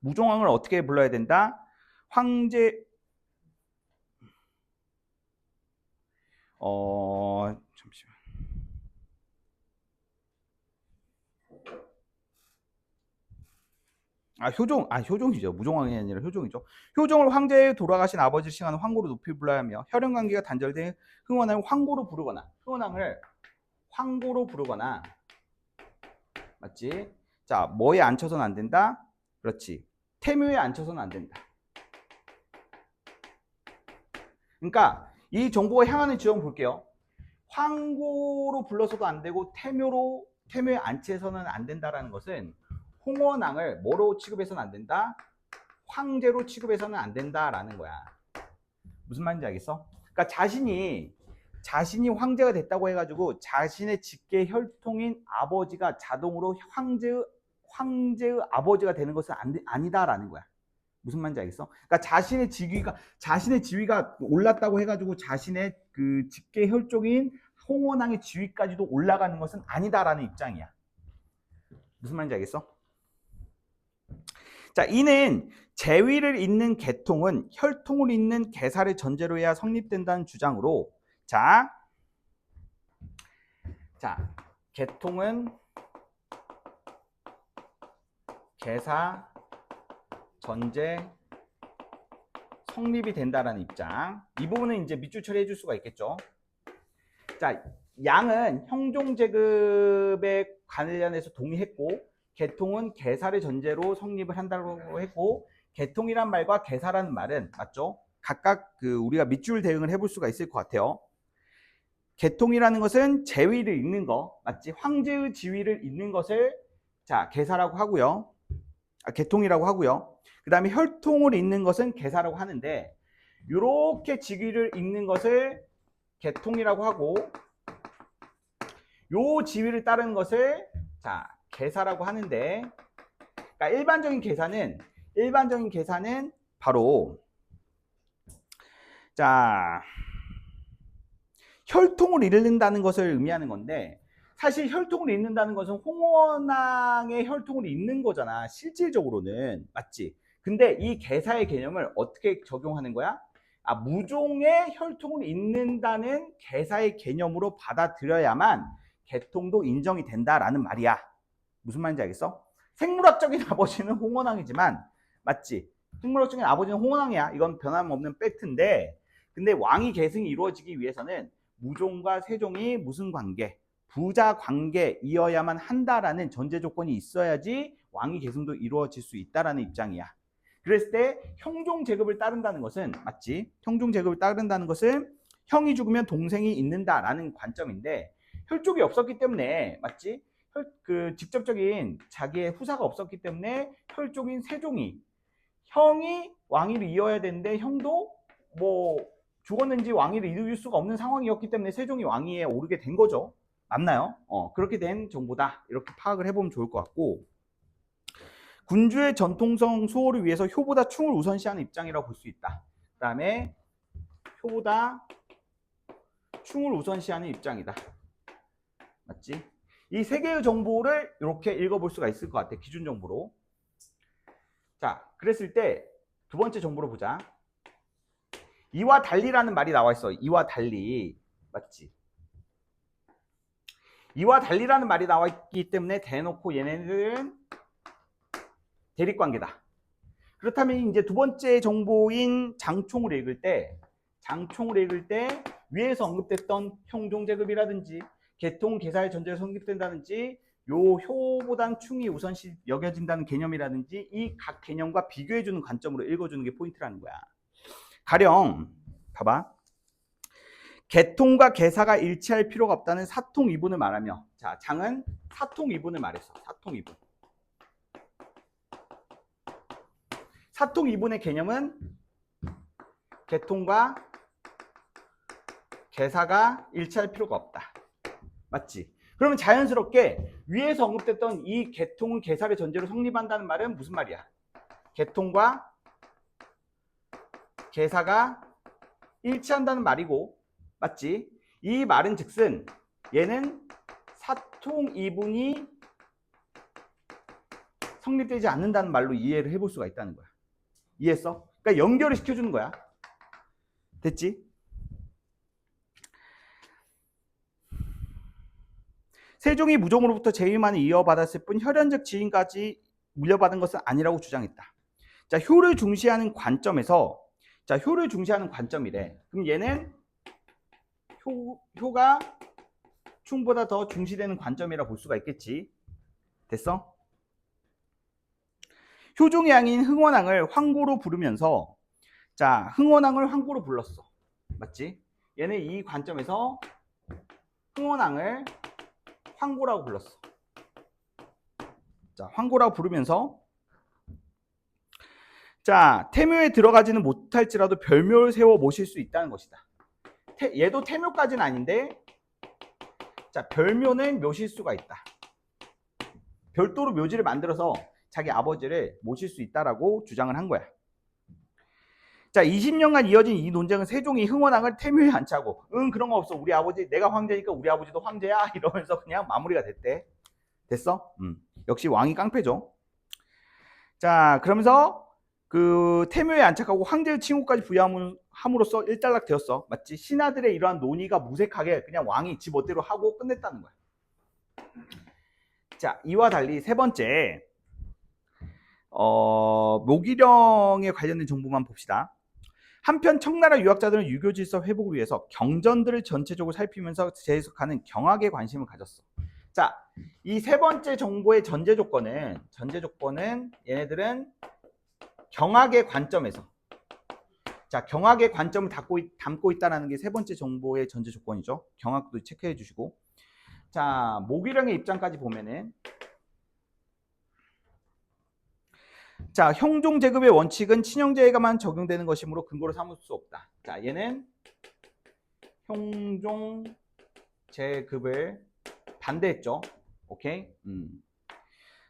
무종왕을 어떻게 불러야 된다? 황제 잠시만. 효종이죠. 무종왕이 아니라 효종이죠. 효종을 황제의 돌아가신 아버지를 칭하는 황고로 높이 불러야 하며 혈연 관계가 단절된 흥원왕을 황고로 부르거나 맞지? 자, 뭐에 앉혀서는 안 된다? 그렇지. 태묘에 앉혀서는 안 된다. 그러니까 이 정보가 향하는 지점 볼게요. 황고로 불러서도 안 되고 태묘에 안치해서는 안 된다라는 것은 홍원왕을 뭐로 취급해서는 안 된다? 황제로 취급해서는 안 된다라는 거야. 무슨 말인지 알겠어? 그러니까 자신이 황제가 됐다고 해가지고 자신의 직계 혈통인 아버지가 자동으로 황제의 아버지가 되는 것은 아니다라는 거야. 무슨 말인지 알겠어? 그러니까 자신의 지위가 올랐다고 해가지고 자신의 그 직계 혈족인 홍원왕의 지위까지도 올라가는 것은 아니다라는 입장이야. 무슨 말인지 알겠어? 자, 이는 제위를 잇는 계통은 혈통을 잇는 계사를 전제로 해야 성립된다는 주장으로 자, 계통은 계사 전제 성립이 된다라는 입장. 이 부분은 이제 밑줄 처리해 줄 수가 있겠죠. 자, 양은 형종제급에 관련해서 동의했고 계통은 계사를 전제로 성립을 한다고 했고 계통이란 말과 계사라는 말은 맞죠? 각각 우리가 밑줄 대응을 해볼 수가 있을 것 같아요. 계통이라는 것은 제위를 잇는 거 맞지? 황제의 지위를 잇는 것을 자 계사라고 하고요. 계통이라고 하고요. 그 다음에 혈통을 잇는 것은 계사라고 하는데 이렇게 직위를 잇는 것을 계통이라고 하고 요 지위를 따르는 것을 자 계사라고 하는데 그러니까 일반적인 계사는 바로 자 혈통을 잇는다는 것을 의미하는 건데 사실 혈통을 잇는다는 것은 홍원왕의 혈통을 잇는 거잖아. 실질적으로는 맞지? 근데 이 계사의 개념을 어떻게 적용하는 거야? 무종의 혈통을 잇는다는 계사의 개념으로 받아들여야만 계통도 인정이 된다라는 말이야. 무슨 말인지 알겠어? 생물학적인 아버지는 홍원왕이지만 맞지? 생물학적인 아버지는 홍원왕이야. 이건 변함없는 팩트인데 근데 왕위 계승이 이루어지기 위해서는 무종과 세종이 무슨 관계? 부자 관계이어야만 한다라는 전제 조건이 있어야지 왕위 계승도 이루어질 수 있다라는 입장이야. 그랬을 때 형종 제급을 따른다는 것은 맞지? 형종 제급을 따른다는 것은 형이 죽으면 동생이 있는다라는 관점인데 혈족이 없었기 때문에 맞지? 그 직접적인 자기의 후사가 없었기 때문에 혈족인 세종이 형이 왕위를 이어야 되는데 형도 뭐 죽었는지 왕위를 이을 수가 없는 상황이었기 때문에 세종이 왕위에 오르게 된 거죠. 맞나요? 그렇게 된 정보다 이렇게 파악을 해보면 좋을 것 같고 군주의 전통성 수호를 위해서 효보다 충을 우선시하는 입장이라고 볼 수 있다. 그 다음에 효보다 충을 우선시하는 입장이다. 맞지? 이 세 개의 정보를 이렇게 읽어볼 수가 있을 것 같아. 기준 정보로. 자, 그랬을 때 두 번째 정보로 보자. 이와 달리라는 말이 나와 있어. 이와 달리. 맞지? 이와 달리라는 말이 나와 있기 때문에 대놓고 얘네들은 대립관계다. 그렇다면 이제 두 번째 정보인 장총을 읽을 때 위에서 언급됐던 형종제급이라든지 계통 계사의 전제로 성립된다든지 요 효보단 충이 우선시 여겨진다는 개념이라든지 이 각 개념과 비교해주는 관점으로 읽어주는 게 포인트라는 거야. 가령 봐봐. 계통과 계사가 일치할 필요가 없다는 사통이분을 말하며 자 장은 사통이분을 말했어. 사통이분. 사통이분의 개념은 계통과 계사가 일치할 필요가 없다. 맞지? 그러면 자연스럽게 위에서 언급됐던 이 계통은 계사를 전제로 성립한다는 말은 무슨 말이야? 계통과 계사가 일치한다는 말이고 맞지? 이 말은 즉슨 얘는 사통이분이 성립되지 않는다는 말로 이해를 해볼 수가 있다는 거야. 이해했어? 그러니까 연결을 시켜주는 거야. 됐지? 세종이 무종으로부터 제위만을 이어받았을 뿐 혈연적 지인까지 물려받은 것은 아니라고 주장했다. 자, 효를 중시하는 관점에서 효를 중시하는 관점이래. 그럼 얘는 효가 충보다 더 중시되는 관점이라 볼 수가 있겠지. 됐어? 효종의 양인 흥원왕을 황고로 부르면서 자, 흥원왕을 황고로 불렀어. 맞지? 얘는 이 관점에서 흥원왕을 황고라고 불렀어. 자, 황고라고 부르면서 자, 태묘에 들어가지는 못할지라도 별묘를 세워 모실 수 있다는 것이다. 얘도 태묘까지는 아닌데 자, 별묘는 묘실 수가 있다. 별도로 묘지를 만들어서 자기 아버지를 모실 수 있다라고 주장을 한 거야. 자, 20년간 이어진 이 논쟁은 세종이 흥원왕을 태묘에 안치하고 그런 거 없어. 우리 아버지 내가 황제니까 우리 아버지도 황제야 이러면서 그냥 마무리가 됐대. 됐어? 역시 왕이 깡패죠. 자, 그러면서 그 태묘에 안착하고 황제의 칭호까지 부여함으로써 일단락 되었어. 맞지? 신하들의 이러한 논의가 무색하게 그냥 왕이 지 멋대로 하고 끝냈다는 거야. 자, 이와 달리 세 번째 묘기령에 관련된 정보만 봅시다. 한편 청나라 유학자들은 유교 질서 회복을 위해서 경전들을 전체적으로 살피면서 재해석하는 경학에 관심을 가졌어. 자, 이 세 번째 정보의 전제 조건은 얘네들은 경학의 관점에서 자, 경학의 관점을 담고 있다는 게 세 번째 정보의 전제 조건이죠. 경학도 체크해 주시고 자, 묘기령의 입장까지 보면은 자, 형종 제급의 원칙은 친형제에게만 적용되는 것이므로 근거로 삼을 수 없다. 자, 얘는 형종 제급을 반대했죠. 오케이?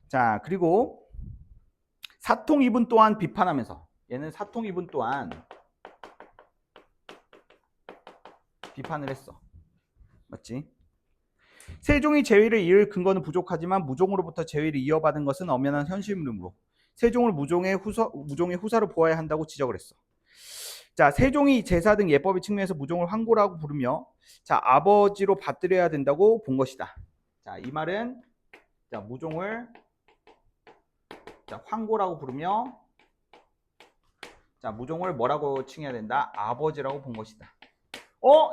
자, 그리고 사통이분 또한 비판하면서 얘는 사통이분 또한 비판을 했어. 맞지? 세종이 제위를 이을 근거는 부족하지만 무종으로부터 제위를 이어받은 것은 엄연한 현실이므로 세종을 무종의 후사로 보아야 한다고 지적을 했어. 자, 세종이 제사 등 예법의 측면에서 무종을 황고라고 부르며 자, 아버지로 받들여야 된다고 본 것이다. 자, 이 말은 자, 무종을 자, 황고라고 부르며 자, 무종을 뭐라고 칭해야 된다? 아버지라고 본 것이다.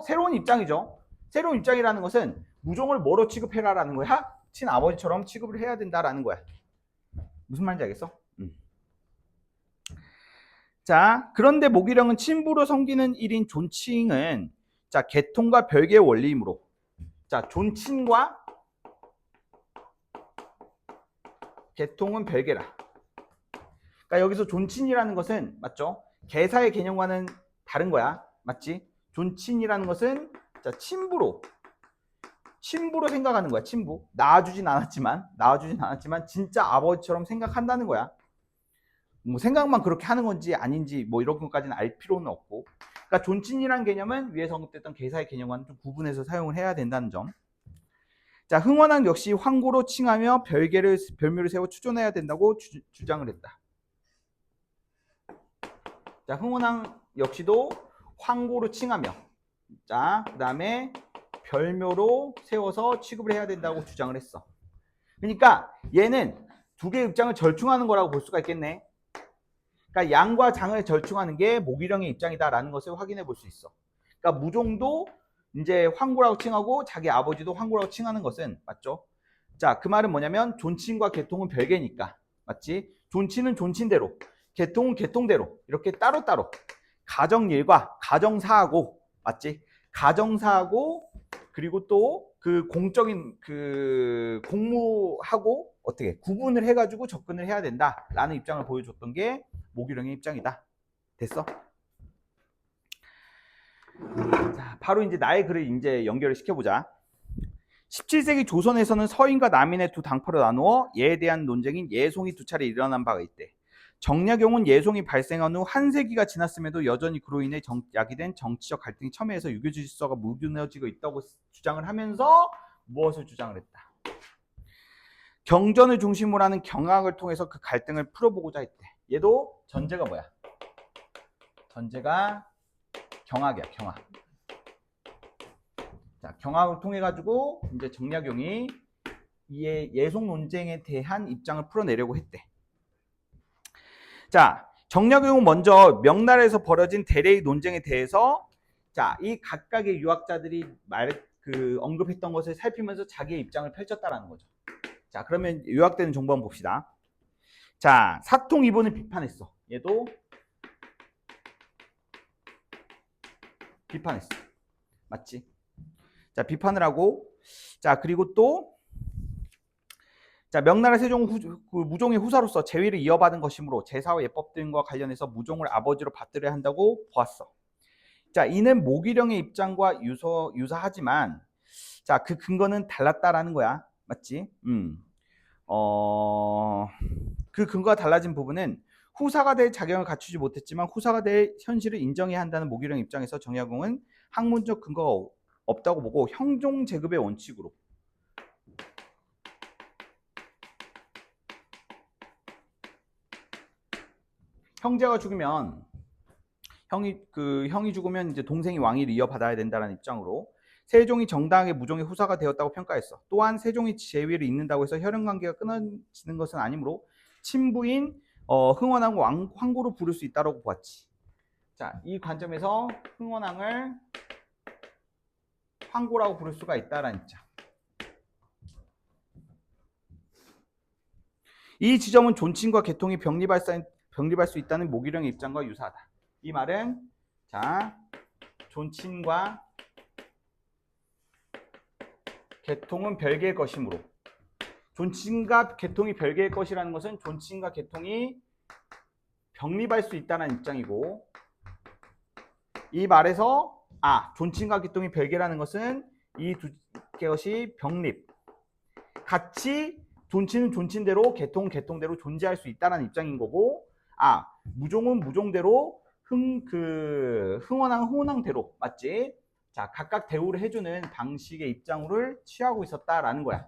새로운 입장이죠. 새로운 입장이라는 것은 무종을 뭐로 취급해라라는 거야? 친아버지처럼 취급을 해야 된다라는 거야. 무슨 말인지 알겠어? 자, 그런데 모기령은 친부로 섬기는 일인 존칭은 자, 개통과 별개의 원리이므로 자, 존칭과 개통은 별개라. 그러니까 여기서 존친이라는 것은 맞죠? 개사의 개념과는 다른 거야. 맞지? 존친이라는 것은 자, 친부로 생각하는 거야. 친부. 낳아주진 않았지만 진짜 아버지처럼 생각한다는 거야. 뭐 생각만 그렇게 하는 건지 아닌지 뭐 이런 것까지는 알 필요는 없고. 그러니까 존친이라는 개념은 위에서 언급됐던 개사의 개념과는 좀 구분해서 사용을 해야 된다는 점. 자, 흥원왕 역시 황고로 칭하며 별묘를 세워 추존해야 된다고 주장을 했다. 자, 흥원왕 역시도 황고로 칭하며 자, 그 다음에 별묘로 세워서 취급을 해야 된다고 주장을 했어. 그러니까 얘는 두 개의 입장을 절충하는 거라고 볼 수가 있겠네. 그러니까 양과 장을 절충하는 게 모기령의 입장이다라는 것을 확인해 볼 수 있어. 그러니까 무종도 이제 황고라고 칭하고 자기 아버지도 황고라고 칭하는 것은 맞죠? 자, 그 말은 뭐냐면 존친과 개통은 별개니까. 맞지? 존친은 존친대로, 개통은 개통대로 이렇게 따로따로 가정일과 가정사하고 맞지? 가정사하고 그리고 또 그 공적인 그 공무하고 어떻게 구분을 해가지고 접근을 해야 된다라는 입장을 보여줬던 게 모기령의 입장이다. 됐어? 자, 바로 이제 나의 글을 이제 연결을 시켜보자. 17세기 조선에서는 서인과 남인의 두 당파로 나누어 예에 대한 논쟁인 예송이 두 차례 일어난 바가 있대. 정약용은 예송이 발생한 후 한 세기가 지났음에도 여전히 그로 인해 야기된 정치적 갈등이 첨예해서 유교 질서가 무너지고 있다고 주장을 하면서 무엇을 주장을 했다? 경전을 중심으로 하는 경학을 통해서 그 갈등을 풀어보고자 했대. 얘도 전제가 뭐야? 전제가 경학이야, 경학. 자, 경학을 통해 가지고 이제 정약용이 이 예송 논쟁에 대한 입장을 풀어내려고 했대. 자, 정약용은 먼저 명나라에서 벌어진 대레이 논쟁에 대해서 자, 이 각각의 유학자들이 언급했던 것을 살피면서 자기의 입장을 펼쳤다라는 거죠. 자, 그러면 요약되는 정보 한번 봅시다. 자, 사통 이본을 비판했어. 얘도 비판했어. 맞지? 자, 비판을 하고 자, 그리고 또 자, 명나라 세종 무종의 후사로서 제위를 이어받은 것이므로 제사와 예법 등과 관련해서 무종을 아버지로 받들어야 한다고 보았어. 자, 이는 모기령의 입장과 유사하지만 자, 그 근거는 달랐다라는 거야. 맞지? 그 근거가 달라진 부분은 후사가 될 자격을 갖추지 못했지만 후사가 될 현실을 인정해야 한다는 모기령 입장에서 정약용은 학문적 근거가 없다고 보고 형종 제급의 원칙으로 형제가 죽으면 형이 죽으면 이제 동생이 왕위를 이어받아야 된다는 입장으로 세종이 정당하게 무종의 후사가 되었다고 평가했어. 또한 세종이 제위를 잇는다고 해서 혈연 관계가 끊어지는 것은 아니므로 친부인 흥원왕 황고로 부를 수 있다고 보았지. 자, 이 관점에서 흥원왕을 황고라고 부를 수가 있다라는 입장. 이 지점은 존칭과 개통이 병립할 수 있다는 모기령의 입장과 유사하다. 이 말은 자, 존칭과 개통은 별개의 것이므로 존칭과 개통이 별개의 것이라는 것은 존칭과 개통이 병립할 수 있다는 입장이고 이 말에서 존칭과 개통이 별개라는 것은 이 두 것이 병립 같이 존칭은 존칭대로 개통은 개통대로 존재할 수 있다는 입장인 거고 무종은 무종대로 흥원왕은 흥원왕대로 맞지? 자, 각각 대우를 해주는 방식의 입장을 취하고 있었다라는 거야.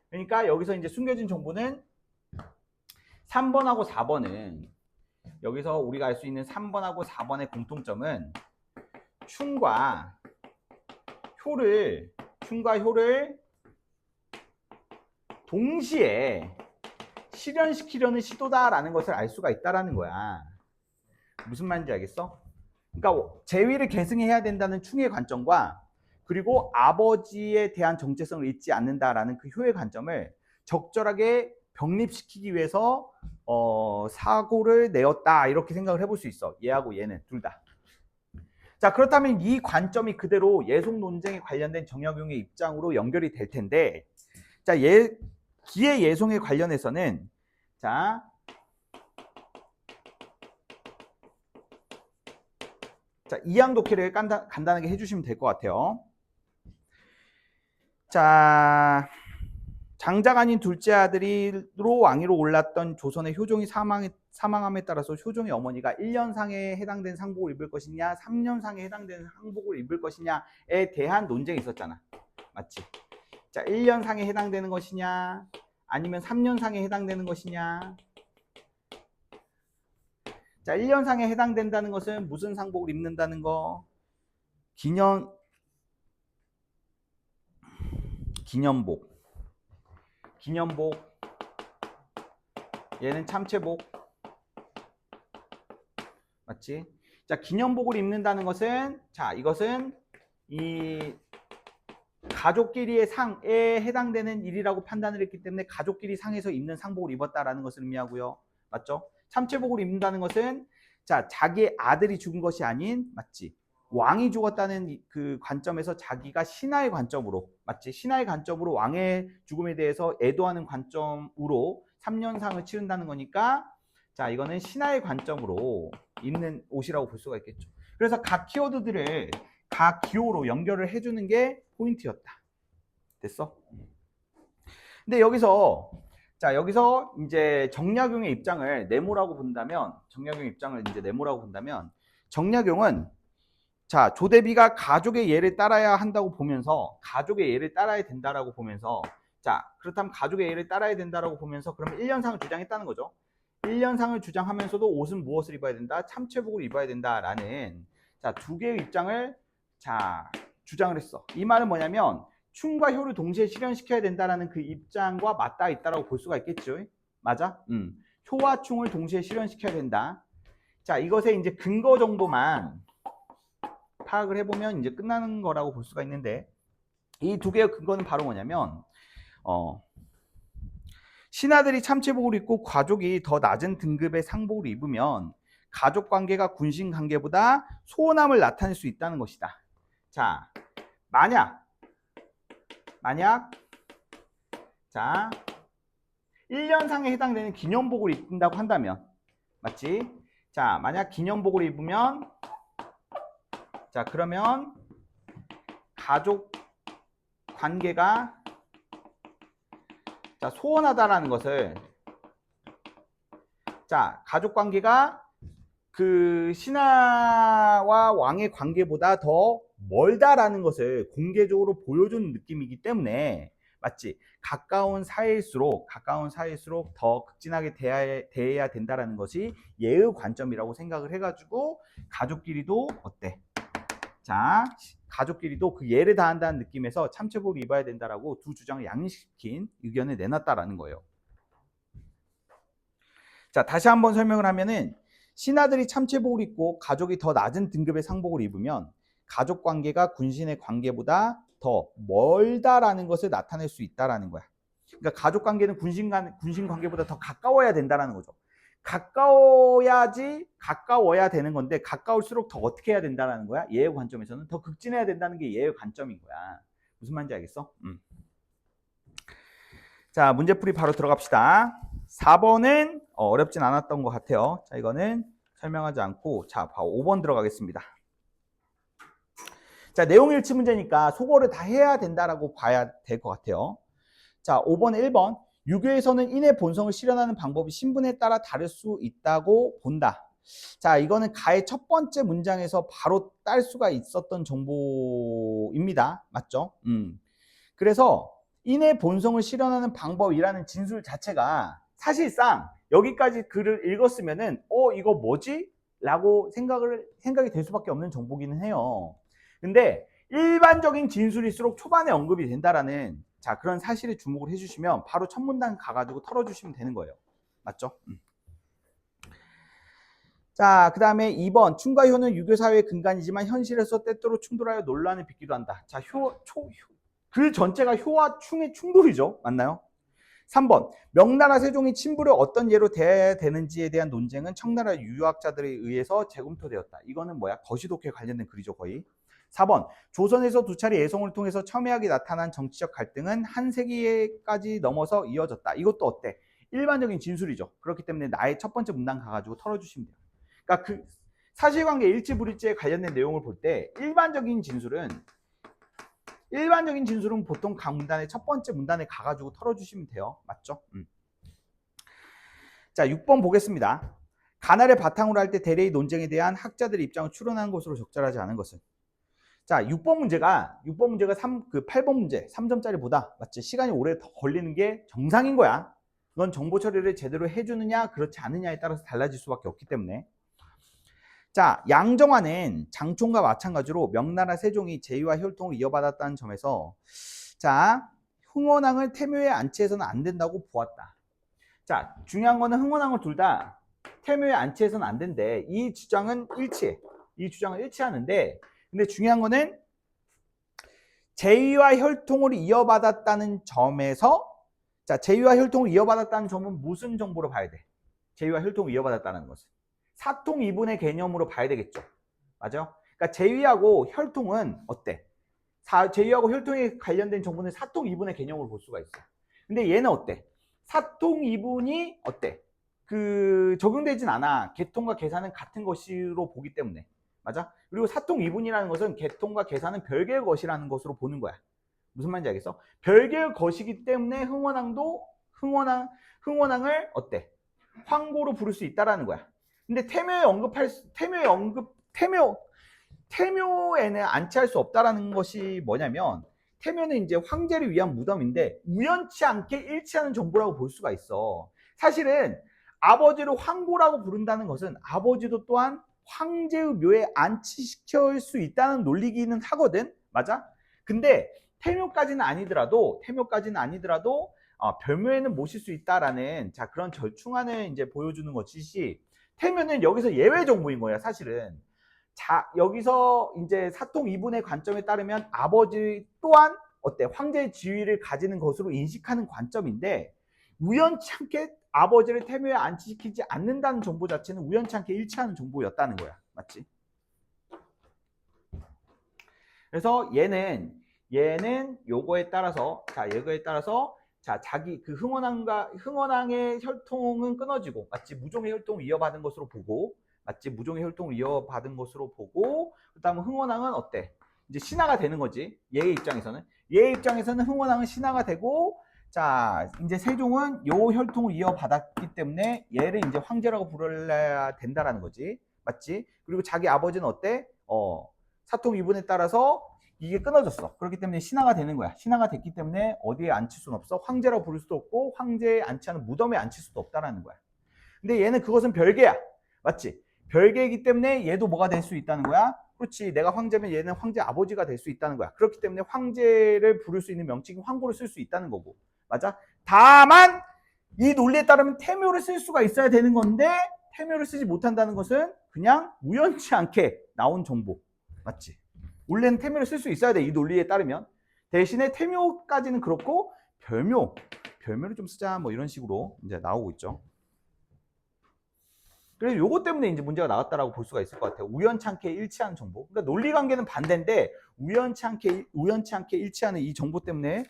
그러니까 여기서 이제 숨겨진 정보는 3번하고 4번은 여기서 우리가 알 수 있는 3번하고 4번의 공통점은 흉과 효를 동시에 실현시키려는 시도다라는 것을 알 수가 있다라는 거야. 무슨 말인지 알겠어? 그러니까 제위를 계승해야 된다는 충의 관점과 그리고 아버지에 대한 정체성을 잊지 않는다라는 그 효의 관점을 적절하게 병립시키기 위해서 사고를 내었다 이렇게 생각을 해볼 수 있어. 얘하고 얘는 둘 다. 자, 그렇다면 이 관점이 그대로 예속 논쟁에 관련된 정약용의 입장으로 연결이 될 텐데, 자, 기회 예송에 관련해서는 자, 이항독해를 간단하게 해주시면 될 것 같아요. 자, 장자가 아닌 둘째 아들이로 왕위로 올랐던 조선의 효종이 사망함에 따라서 효종의 어머니가 1년상에 해당되는 상복을 입을 것이냐 3년상에 해당되는 상복을 입을 것이냐에 대한 논쟁이 있었잖아. 맞지? 자, 1년상에 해당되는 것이냐 아니면 3년상에 해당되는 것이냐. 자, 1년상에 해당된다는 것은 무슨 상복을 입는다는 거? 기년복. 얘는 참체복. 맞지? 자, 기년복을 입는다는 것은, 자, 이것은 이 가족끼리의 상에 해당되는 일이라고 판단을 했기 때문에 가족끼리 상에서 입는 상복을 입었다라는 것을 의미하고요. 맞죠? 참체복을 입는다는 것은, 자, 자기의 아들이 죽은 것이 아닌, 맞지? 왕이 죽었다는 그 관점에서 자기가 신하의 관점으로, 맞지? 신하의 관점으로 왕의 죽음에 대해서 애도하는 관점으로 3년상을 치른다는 거니까, 자, 이거는 신하의 관점으로 입는 옷이라고 볼 수가 있겠죠. 그래서 각 키워드들을 각 기호로 연결을 해주는 게 포인트였다. 됐어? 근데 여기서 이제 정약용의 입장을 네모라고 본다면, 정약용은 자, 조대비가 가족의 예를 따라야 한다고 보면서, 가족의 예를 따라야 된다라고 보면서, 자, 그렇다면 가족의 예를 따라야 된다라고 보면서 그러면 1년상을 주장했다는 거죠. 1년상을 주장하면서도 옷은 무엇을 입어야 된다? 참체복을 입어야 된다라는, 자, 두 개의 입장을 자, 주장을 했어. 이 말은 뭐냐면 충과 효를 동시에 실현시켜야 된다라는 그 입장과 맞닿아 있다라고 볼 수가 있겠죠. 맞아? 효와 충을 동시에 실현시켜야 된다. 자, 이것의 이제 근거 정도만 파악을 해보면 이제 끝나는 거라고 볼 수가 있는데, 이 두 개의 근거는 바로 뭐냐면 신하들이 참체복을 입고 가족이 더 낮은 등급의 상복을 입으면 가족 관계가 군신 관계보다 소원함을 나타낼 수 있다는 것이다. 자, 만약 자, 1년상에 해당되는 기년복을 입는다고 한다면, 맞지? 자, 만약 기년복을 입으면, 자, 그러면 가족 관계가, 자, 소원하다라는 것을, 자, 가족 관계가 그 신하와 왕의 관계보다 더 멀다라는 것을 공개적으로 보여준 느낌이기 때문에, 맞지? 가까운 사이일수록 더 극진하게 대해야 된다라는 것이 예의 관점이라고 생각을 해가지고 가족끼리도 어때? 자, 가족끼리도 그 예를 다한다는 느낌에서 참체복을 입어야 된다라고 두 주장을 양립시킨 의견을 내놨다라는 거예요. 자, 다시 한번 설명을 하면은, 신하들이 참체복을 입고 가족이 더 낮은 등급의 상복을 입으면 가족 관계가 군신의 관계보다 더 멀다라는 것을 나타낼 수 있다라는 거야. 그러니까 가족 관계는 군신 관계보다 더 가까워야 된다라는 거죠. 가까워야 되는 건데 가까울수록 더 어떻게 해야 된다라는 거야. 예의 관점에서는 더 극진해야 된다는 게 예의 관점인 거야. 무슨 말인지 알겠어? 자, 문제풀이 바로 들어갑시다. 4번은 어렵진 않았던 것 같아요. 자, 이거는 설명하지 않고, 자, 5번 들어가겠습니다. 자, 내용 일치 문제니까 속어를 다 해야 된다라고 봐야 될 것 같아요. 자, 5번, 1번. 유교에서는 인의 본성을 실현하는 방법이 신분에 따라 다를 수 있다고 본다. 자, 이거는 가의 첫 번째 문장에서 바로 딸 수가 있었던 정보입니다. 맞죠? 그래서 인의 본성을 실현하는 방법이라는 진술 자체가 사실상 여기까지 글을 읽었으면은 이거 뭐지? 라고 생각이 될 수밖에 없는 정보기는 해요. 근데 일반적인 진술일수록 초반에 언급이 된다라는, 자, 그런 사실에 주목을 해주시면 바로 첫 문단 가가지고 털어주시면 되는 거예요. 맞죠? 자, 그 다음에 2번. 충과 효는 유교사회의 근간이지만 현실에서 때때로 충돌하여 논란을 빚기도 한다. 자, 글 전체가 효와 충의 충돌이죠. 맞나요? 3번 명나라 세종이 친부를 어떤 예로 대해야 되는지에 대한 논쟁은 청나라 유학자들에 의해서 재검토되었다. 이거는 뭐야? 거시독해 관련된 글이죠, 거의. 4번 조선에서 두 차례 예송을 통해서 첨예하게 나타난 정치적 갈등은 한 세기까지 넘어서 이어졌다. 이것도 어때? 일반적인 진술이죠. 그렇기 때문에 나의 첫 번째 문단 가가지고 털어주시면 돼요. 그러니까 그 사실관계 일치불일치에 관련된 내용을 볼 때 일반적인 진술은 보통 각 문단의 첫 번째 문단에 가가지고 털어주시면 돼요. 맞죠? 자, 6번 보겠습니다. 가나를 바탕으로 할 때 대레의 논쟁에 대한 학자들의 입장을 추론하는 것으로 적절하지 않은 것은. 자, 6번 문제가 8번 문제 3점짜리보다 맞지? 시간이 오래 더 걸리는 게 정상인 거야. 그건 정보 처리를 제대로 해주느냐 그렇지 않느냐에 따라서 달라질 수밖에 없기 때문에. 자, 양정화는 장총과 마찬가지로 명나라 세종이 제위와 혈통을 이어받았다는 점에서 자, 흥원왕을 태묘에 안치해서는 안 된다고 보았다. 자, 중요한 거는 흥원왕을 둘 다 태묘에 안치해서는 안 된대. 이 주장은 일치해. 이 주장은 일치하는데 근데 중요한 거는 제위와 혈통을 이어받았다는 점에서 자, 제위와 혈통을 이어받았다는 점은 무슨 정보로 봐야 돼? 제위와 혈통을 이어받았다는 것은 사통 이분의 개념으로 봐야 되겠죠. 맞아요? 그러니까 제위하고 혈통은 어때? 제위하고 혈통에 관련된 정보는 사통 이분의 개념으로 볼 수가 있어. 근데 얘는 어때? 사통 이분이 어때? 적용되진 않아. 계통과 계산은 같은 것으로 보기 때문에. 맞아? 그리고 사통 이분이라는 것은 계통과 계산은 별개의 것이라는 것으로 보는 거야. 무슨 말인지 알겠어? 별개의 것이기 때문에 흥원왕을 어때? 황고로 부를 수 있다라는 거야. 근데 태묘에는 안치할 수 없다라는 것이 뭐냐면 태묘는 이제 황제를 위한 무덤인데 우연치 않게 일치하는 정보라고 볼 수가 있어. 사실은 아버지를 황고라고 부른다는 것은 아버지도 또한 황제의 묘에 안치시킬 수 있다는 논리기는 하거든. 맞아? 근데 태묘까지는 아니더라도 별묘에는 모실 수 있다라는 자 그런 절충안을 이제 보여주는 것이지 태묘는 여기서 예외 정보인 거야 사실은. 자 여기서 이제 사통 이분의 관점에 따르면 아버지 또한 어때 황제의 지위를 가지는 것으로 인식하는 관점인데 우연치 않게 아버지를 태묘에 안치시키지 않는다는 정보 자체는 우연치 않게 일치하는 정보였다는 거야. 맞지? 그래서 얘는 요거에 따라서 자 자기 흥원왕의 혈통은 끊어지고 맞지? 무종의 혈통을 이어받은 것으로 보고 맞지? 무종의 혈통을 이어받은 것으로 보고 그다음에 흥원왕은 어때? 이제 신하가 되는 거지. 얘의 입장에서는 흥원왕은 신하가 되고 자 이제 세종은 요 혈통을 이어받았기 때문에 얘를 이제 황제라고 부르려야 된다라는 거지. 맞지? 그리고 자기 아버지는 어때? 사통 이분에 따라서 이게 끊어졌어. 그렇기 때문에 신하가 되는 거야. 신하가 됐기 때문에 어디에 앉힐 수는 없어. 황제라고 부를 수도 없고 황제에 안치하는 무덤에 앉힐 수도 없다라는 거야. 근데 얘는 그것은 별개야. 맞지? 별개이기 때문에 얘도 뭐가 될 수 있다는 거야? 그렇지. 내가 황제면 얘는 황제 아버지가 될 수 있다는 거야. 그렇기 때문에 황제를 부를 수 있는 명칭이 황고를 쓸 수 있다는 거고. 맞아? 다만 이 논리에 따르면 태묘를 쓸 수가 있어야 되는 건데 태묘를 쓰지 못한다는 것은 그냥 우연치 않게 나온 정보. 맞지? 원래는 태묘를 쓸 수 있어야 돼. 이 논리에 따르면. 대신에 태묘까지는 그렇고 별묘를 좀 쓰자 뭐 이런 식으로 이제 나오고 있죠. 그래서 요것 때문에 이제 문제가 나왔다라고 볼 수가 있을 것 같아요. 우연치 않게 일치하는 정보. 그러니까 논리 관계는 반대인데 우연치 않게 일치하는 이 정보 때문에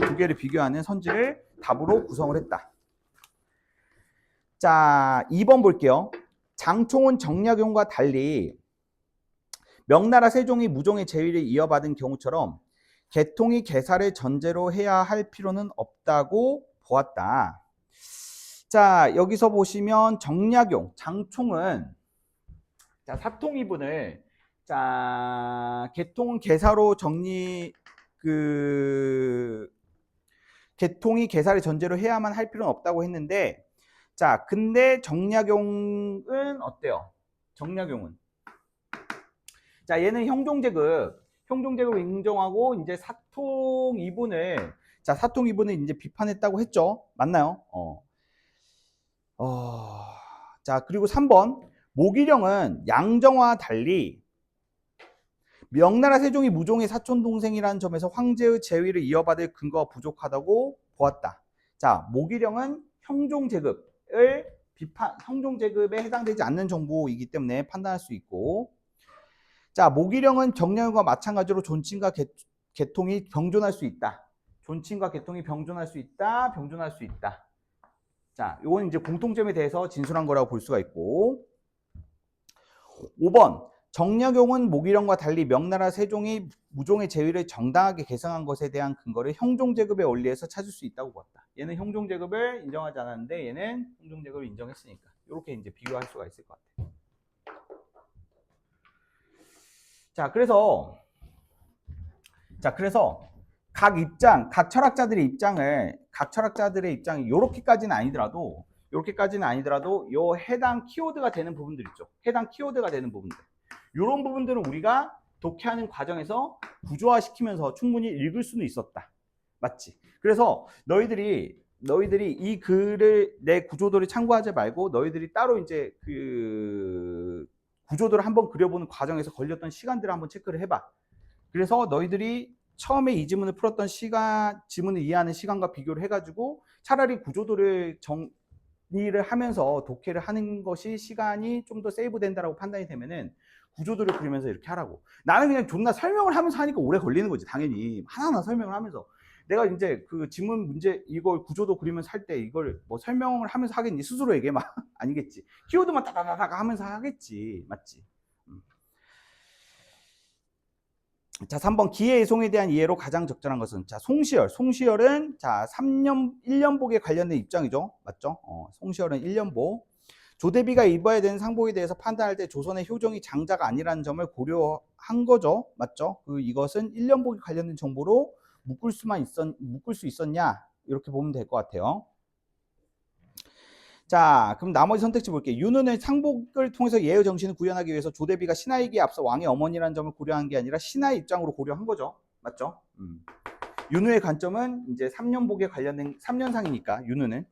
두 개를 비교하는 선지를 답으로 구성을 했다. 자, 2번 볼게요. 장총은 정약용과 달리 명나라 세종이 무종의 제위를 이어받은 경우처럼 개통이 개사를 전제로 해야 할 필요는 없다고 보았다. 자, 여기서 보시면 정약용, 장총은 자, 사통이분을 자, 개통은 개사로 개통이 개사를 전제로 해야만 할 필요는 없다고 했는데 자, 근데 정약용은 어때요? 정약용은 자, 얘는 형종제급을 인정하고 이제 사통 이분을 이제 비판했다고 했죠. 맞나요? 자, 그리고 3번 모기령은 양정화와 달리 명나라 세종이 무종의 사촌 동생이라는 점에서 황제의 제위를 이어받을 근거가 부족하다고 보았다. 자, 모기령은 형종제급에 해당되지 않는 정보이기 때문에 판단할 수 있고, 자, 모기령은 정량과 마찬가지로 존칭과 개통이 병존할 수 있다. 존칭과 개통이 병존할 수 있다. 병존할 수 있다. 자, 요건 이제 공통점에 대해서 진술한 거라고 볼 수가 있고, 5번 정약용은 모기령과 달리 명나라 세종이 무종의 제위를 정당하게 개성한 것에 대한 근거를 형종제급의 원리에서 찾을 수 있다고 보았다. 얘는 형종제급을 인정하지 않았는데 얘는 형종제급을 인정했으니까 이렇게 이제 비교할 수가 있을 것 같아요. 자, 그래서 각 철학자들의 입장이 요렇게까지는 아니더라도 요 해당 키워드가 되는 부분들 있죠. 해당 키워드가 되는 부분들. 요런 부분들은 우리가 독해하는 과정에서 구조화시키면서 충분히 읽을 수는 있었다. 맞지? 그래서 너희들이 이 글을 내 구조도를 참고하지 말고 너희들이 따로 이제 그 구조도를 한번 그려보는 과정에서 걸렸던 시간들을 한번 체크를 해봐. 그래서 너희들이 처음에 이 지문을 풀었던 지문을 이해하는 시간과 비교를 해가지고 차라리 구조도를 정리를 하면서 독해를 하는 것이 시간이 좀 더 세이브 된다라고 판단이 되면은 구조도를 그리면서 이렇게 하라고. 나는 그냥 존나 설명을 하면서 하니까 오래 걸리는 거지, 당연히. 하나하나 설명을 하면서. 내가 이제 그 지문 문제 이걸 구조도 그리면서 할 때 이걸 뭐 설명을 하면서 하겠니? 스스로에게 막 아니겠지. 키워드만 따다다다 하면서 하겠지. 맞지? 자, 3번 기회애송에 대한 이해로 가장 적절한 것은, 자, 송시열은 자 1년복에 관련된 입장이죠. 맞죠? 송시열은 1년복. 조대비가 입어야 되는 상복에 대해서 판단할 때 조선의 효종이 장자가 아니라는 점을 고려한 거죠. 맞죠? 이것은 1년복에 관련된 정보로 묶을 수 있었냐? 이렇게 보면 될 것 같아요. 자, 그럼 나머지 선택지 볼게요. 윤은의 상복을 통해서 예의 정신을 구현하기 위해서 조대비가 신하이기에 앞서 왕의 어머니라는 점을 고려한 게 아니라 신하의 입장으로 고려한 거죠. 맞죠? 윤우의 관점은 이제 3년복에 관련된 3년상이니까 윤우는.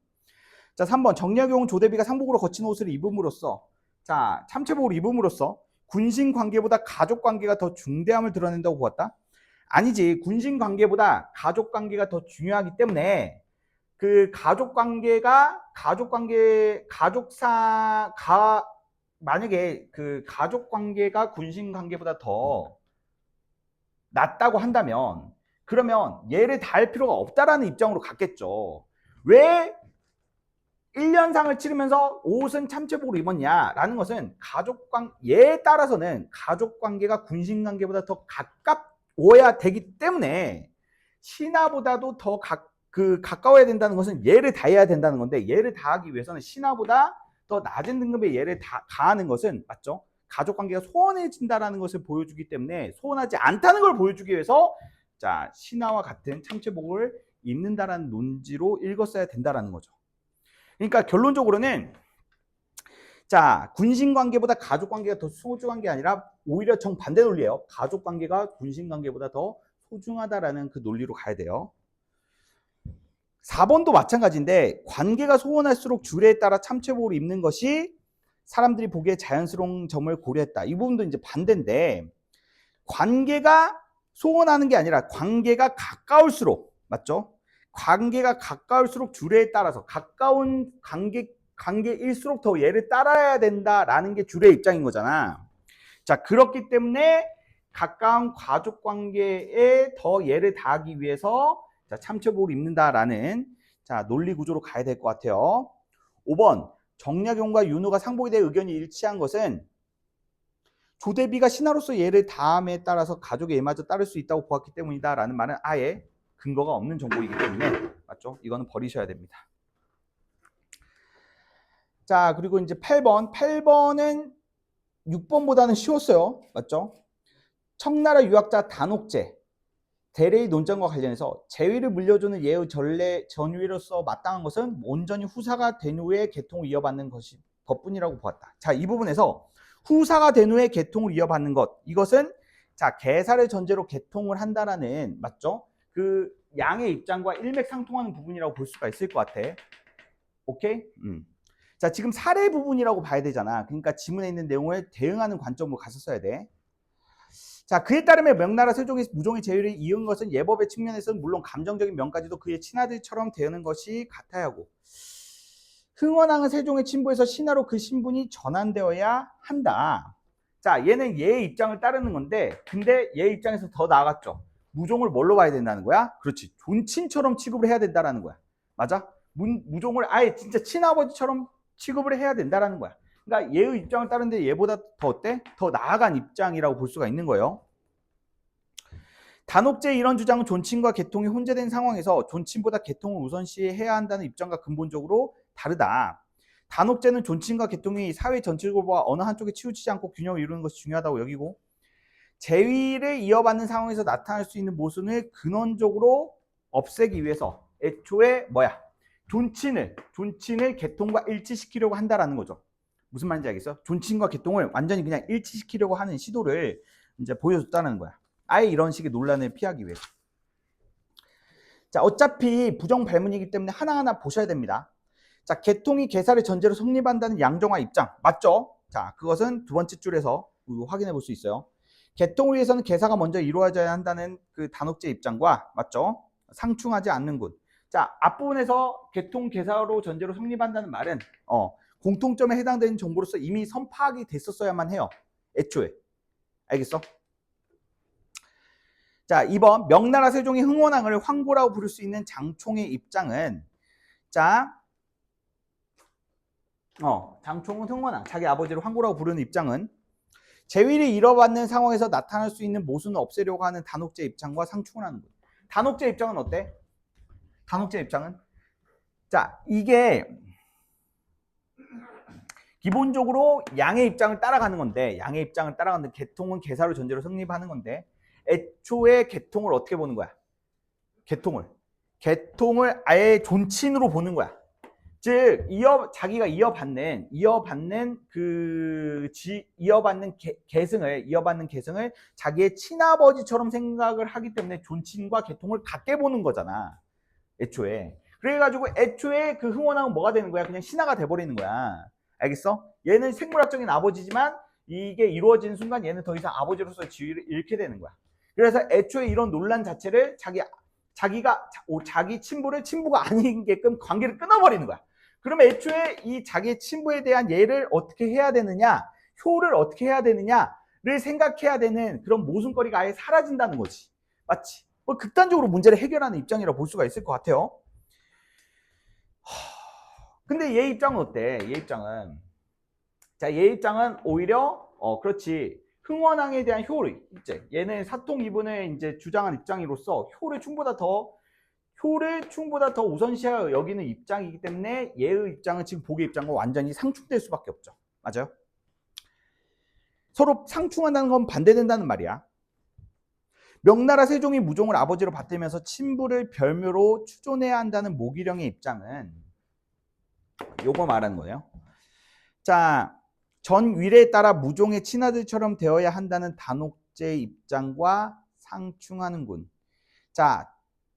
자, 3번 정약용은 조대비가 상복으로 거친 옷을 입음으로써, 자, 참체복으로 입음으로써 군신 관계보다 가족 관계가 더 중대함을 드러낸다고 보았다. 아니지. 군신 관계보다 가족 관계가 더 중요하기 때문에 그 만약에 그 가족 관계가 군신 관계보다 더 낫다고 한다면 그러면 얘를 달 필요가 없다라는 입장으로 갔겠죠. 왜 1년상을 치르면서 옷은 참체복으로 입었냐라는 것은 얘에 따라서는 가족 관계가 군신 관계보다 더 가까워야 되기 때문에 신하보다도 더 가까워야 된다는 것은 얘를 다해야 된다는 건데, 얘를 다하기 위해서는 신하보다 더 낮은 등급의 얘를 가하는 것은, 맞죠? 가족 관계가 소원해진다라는 것을 보여주기 때문에 소원하지 않다는 걸 보여주기 위해서, 자, 신하와 같은 참체복을 입는다라는 논지로 읽었어야 된다라는 거죠. 그러니까 결론적으로는, 자, 군신 관계보다 가족 관계가 더 소중한 게 아니라 오히려 정반대 논리예요. 가족 관계가 군신 관계보다 더 소중하다라는 그 논리로 가야 돼요. 4번도 마찬가지인데, 관계가 소원할수록 주례에 따라 참체복을 입는 것이 사람들이 보기에 자연스러운 점을 고려했다. 이 부분도 이제 반대인데, 관계가 소원하는 게 아니라 관계가 가까울수록, 맞죠? 관계가 가까울수록 주례에 따라서 가까운 관계일수록 더 얘를 따라야 된다라는 게 주례의 입장인 거잖아. 자, 그렇기 때문에 가까운 가족 관계에 더 얘를 다하기 위해서, 자, 참체복을 입는다라는, 자, 논리 구조로 가야 될 것 같아요. 5번 정약용과 윤우가 상복에 대해 의견이 일치한 것은 조대비가 신하로서 얘를 다함에 따라서 가족의 예마저 따를 수 있다고 보았기 때문이다라는 말은 아예 근거가 없는 정보이기 때문에, 맞죠? 이거는 버리셔야 됩니다. 자, 그리고 이제 8번은 6번보다는 쉬웠어요. 맞죠? 청나라 유학자 단옥제 대레의 논점과 관련해서 제위를 물려주는 예의 전위로서 마땅한 것은 온전히 후사가 된 후에 개통을 이어받는 것이 것뿐이라고 보았다. 자, 이 부분에서 후사가 된 후에 개통을 이어받는 것, 이것은 자, 계사를 전제로 개통을 한다라는, 맞죠? 그 양의 입장과 일맥상통하는 부분이라고 볼 수가 있을 것 같아. 오케이? 자, 지금 사례 부분이라고 봐야 되잖아. 그러니까 지문에 있는 내용을 대응하는 관점으로 갔었어야 돼. 자, 그에 따르며 명나라 세종이 무종의 제위를 이은 것은 예법의 측면에서는 물론 감정적인 면까지도 그의 친아들처럼 되는 것이 같아야 하고, 흥원왕은 세종의 친부에서 신하로 그 신분이 전환되어야 한다. 자, 얘는 얘의 입장을 따르는 건데, 근데 얘 입장에서 더 나아갔죠. 무종을 뭘로 봐야 된다는 거야? 그렇지, 존친처럼 취급을 해야 된다는 거야. 맞아? 무종을 아예 진짜 친아버지처럼 취급을 해야 된다는 거야. 그러니까 얘의 입장을 따르는데 얘보다 더 어때? 더 나아간 입장이라고 볼 수가 있는 거예요. 단옥제의 이런 주장은 존친과 계통이 혼재된 상황에서 존친보다 계통을 우선시해야 한다는 입장과 근본적으로 다르다. 단옥제는 존친과 계통이 사회 전체적으로 어느 한쪽에 치우치지 않고 균형을 이루는 것이 중요하다고 여기고, 제위를 이어받는 상황에서 나타날 수 있는 모순을 근원적으로 없애기 위해서 애초에 뭐야? 존친을 계통과 일치시키려고 한다라는 거죠. 무슨 말인지 알겠어? 존친과 계통을 완전히 그냥 일치시키려고 하는 시도를 이제 보여줬다는 거야. 아예 이런 식의 논란을 피하기 위해서. 자, 어차피 부정 발문이기 때문에 하나하나 보셔야 됩니다. 자, 계통이 계사를 전제로 성립한다는 양정화 입장 맞죠? 자, 그것은 두 번째 줄에서 확인해 볼 수 있어요. 계통을 위해서는 계사가 먼저 이루어져야 한다는 그 단옥제 입장과 맞죠? 상충하지 않는군. 자, 앞부분에서 계통 계사로 전제로 성립한다는 말은 공통점에 해당되는 정보로서 이미 선파악이 됐었어야만 해요. 애초에. 알겠어? 자, 2번 명나라 세종이 흥원왕을 황고라고 부를 수 있는 장총의 입장은, 자, 장총은 흥원왕, 자기 아버지를 황고라고 부르는 입장은 제위를 이뤄받는 상황에서 나타날 수 있는 모순을 없애려고 하는 단옥제 입장과 상충을 하는 거예요. 단옥제 입장은 어때? 단옥제 입장은, 자, 이게 기본적으로 양의 입장을 따라가는 건데, 양의 입장을 따라가는 계통은 계사를 전제로 성립하는 건데, 애초에 계통을 어떻게 보는 거야? 계통을 아예 존친으로 보는 거야. 즉 자기가 이어받는 계승을 자기의 친아버지처럼 생각을 하기 때문에 존친과 계통을 같게 보는 거잖아. 애초에. 그래가지고 애초에 그 흥원왕은 뭐가 되는 거야? 그냥 신하가 돼버리는 거야. 알겠어? 얘는 생물학적인 아버지지만 이게 이루어지는 순간 얘는 더 이상 아버지로서 지위를 잃게 되는 거야. 그래서 애초에 이런 논란 자체를 자기 친부를 친부가 아니게끔 관계를 끊어버리는 거야. 그러면 애초에 이 자기의 친부에 대한 예를 어떻게 해야 되느냐, 효를 어떻게 해야 되느냐를 생각해야 되는 그런 모순거리가 아예 사라진다는 거지. 맞지? 뭐 극단적으로 문제를 해결하는 입장이라고 볼 수가 있을 것 같아요. 근데 얘 입장은 어때? 얘 입장은 오히려 그렇지, 흥원왕에 대한 효를 이제 얘는 사통 이분을 이제 주장한 입장으로서 효를 충보다 더 우선시하여 여기는 입장이기 때문에 얘의 입장은 지금 보기의 입장과 완전히 상충될 수밖에 없죠. 맞아요? 서로 상충한다는 건 반대된다는 말이야. 명나라 세종이 무종을 아버지로 받들면서 친부를 별묘로 추존해야 한다는 모기령의 입장은 요거 말하는 거예요. 자, 전 위례에 따라 무종의 친아들처럼 되어야 한다는 단옥제의 입장과 상충하는군. 자,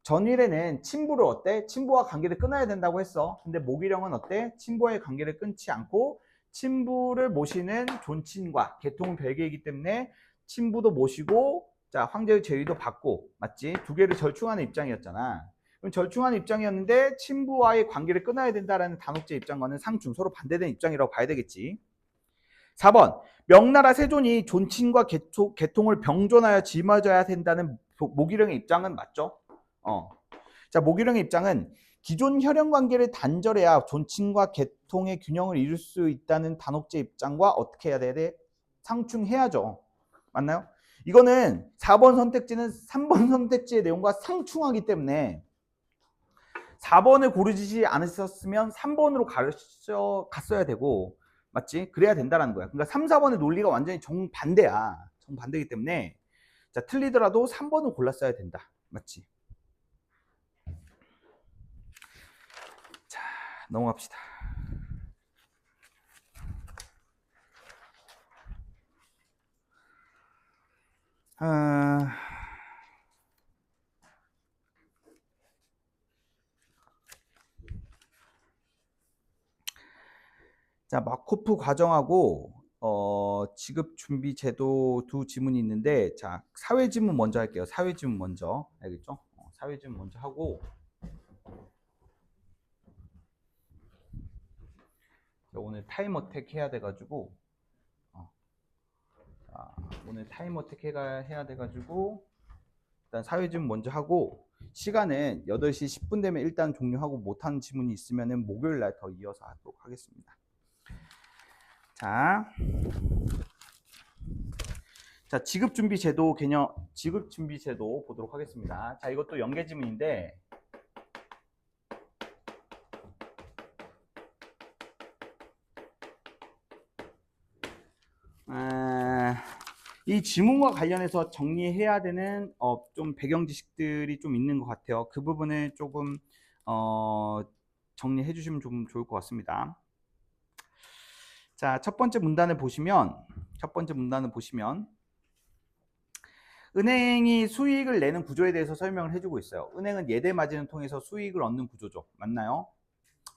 전위례는 친부를 어때? 친부와 관계를 끊어야 된다고 했어. 근데 모기령은 어때? 친부와의 관계를 끊지 않고 친부를 모시는 존친과 계통은 별개이기 때문에 친부도 모시고, 자, 황제의 제위도 받고, 맞지? 두 개를 절충하는 입장이었잖아. 그럼 절충하는 입장이었는데 친부와의 관계를 끊어야 된다라는 단옥제 입장과는 상충, 서로 반대되는 입장이라고 봐야 되겠지. 4번 명나라 세존이 존친과 계통을 병존하여 짊어져야 된다는 모기령의 입장은 맞죠? 자, 모기령의 입장은 기존 혈연 관계를 단절해야 존친과 계통의 균형을 이룰 수 있다는 단옥제 입장과 어떻게 해야 돼? 상충해야죠. 맞나요? 이거는 4번 선택지는 3번 선택지의 내용과 상충하기 때문에 4번을 고르지 않으셨으면 3번으로 갔어야 되고, 맞지? 그래야 된다는 거야. 그러니까 3, 4번의 논리가 완전히 정반대야. 정반대이기 때문에, 자, 틀리더라도 3번을 골랐어야 된다. 맞지? 자, 넘어갑시다. 자, 마코프 과정하고 지급 준비 제도 두 지문이 있는데, 자, 사회 지문 먼저 할게요. 사회 지문 먼저. 알겠죠? 사회 지문 먼저 하고, 오늘 타임 어택 해야 돼가지고, 자, 오늘 타임 어택 해야 돼가지고, 일단 사회 지문 먼저 하고, 시간은 8시 10분 되면 일단 종료하고 못하는 지문이 있으면은 목요일 날 더 이어서 하도록 하겠습니다. 자, 지급 준비 제도 개념, 지급 준비 제도 보도록 하겠습니다. 자, 이것도 연계 지문인데, 이 지문과 관련해서 정리해야 되는 좀 배경 지식들이 좀 있는 것 같아요. 그 부분을 조금 정리해 주시면 좀 좋을 것 같습니다. 자, 첫 번째 문단을 보시면 은행이 수익을 내는 구조에 대해서 설명을 해주고 있어요. 은행은 예대 마진을 통해서 수익을 얻는 구조죠. 맞나요?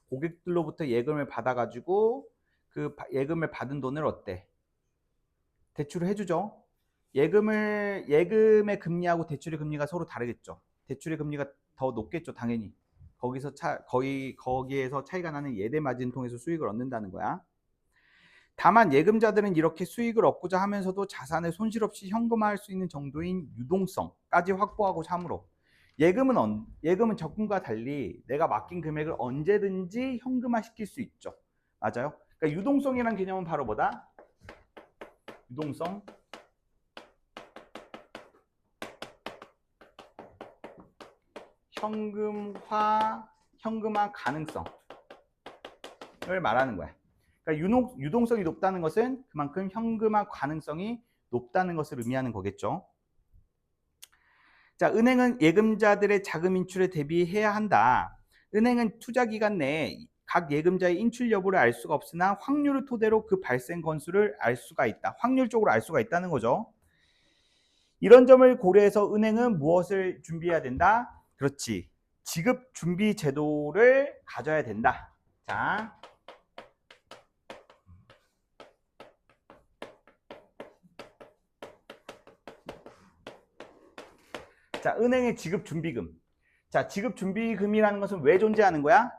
고객들로부터 예금을 받아가지고 그 예금을 받은 돈을 어때? 대출을 해주죠. 예금의 금리하고 대출의 금리가 서로 다르겠죠. 대출의 금리가 더 높겠죠, 당연히. 거기에서 차이가 나는 예대 마진 통해서 수익을 얻는다는 거야. 다만 예금자들은 이렇게 수익을 얻고자 하면서도 자산을 손실 없이 현금화할 수 있는 정도인 유동성까지 확보하고 참으로 예금은 적금과 달리 내가 맡긴 금액을 언제든지 현금화시킬 수 있죠. 맞아요? 그러니까 유동성이라는 개념은 바로 뭐다? 유동성, 현금화 가능성을 말하는 거야. 그러니까 유동성이 높다는 것은 그만큼 현금화 가능성이 높다는 것을 의미하는 거겠죠. 자, 은행은 예금자들의 자금 인출에 대비해야 한다. 은행은 투자 기간 내에 각 예금자의 인출 여부를 알 수가 없으나 확률을 토대로 그 발생 건수를 알 수가 있다. 확률적으로 알 수가 있다는 거죠. 이런 점을 고려해서 은행은 무엇을 준비해야 된다? 그렇지. 지급 준비 제도를 가져야 된다. 자, 은행의 지급 준비금. 자, 지급 준비금이라는 것은 왜 존재하는 거야?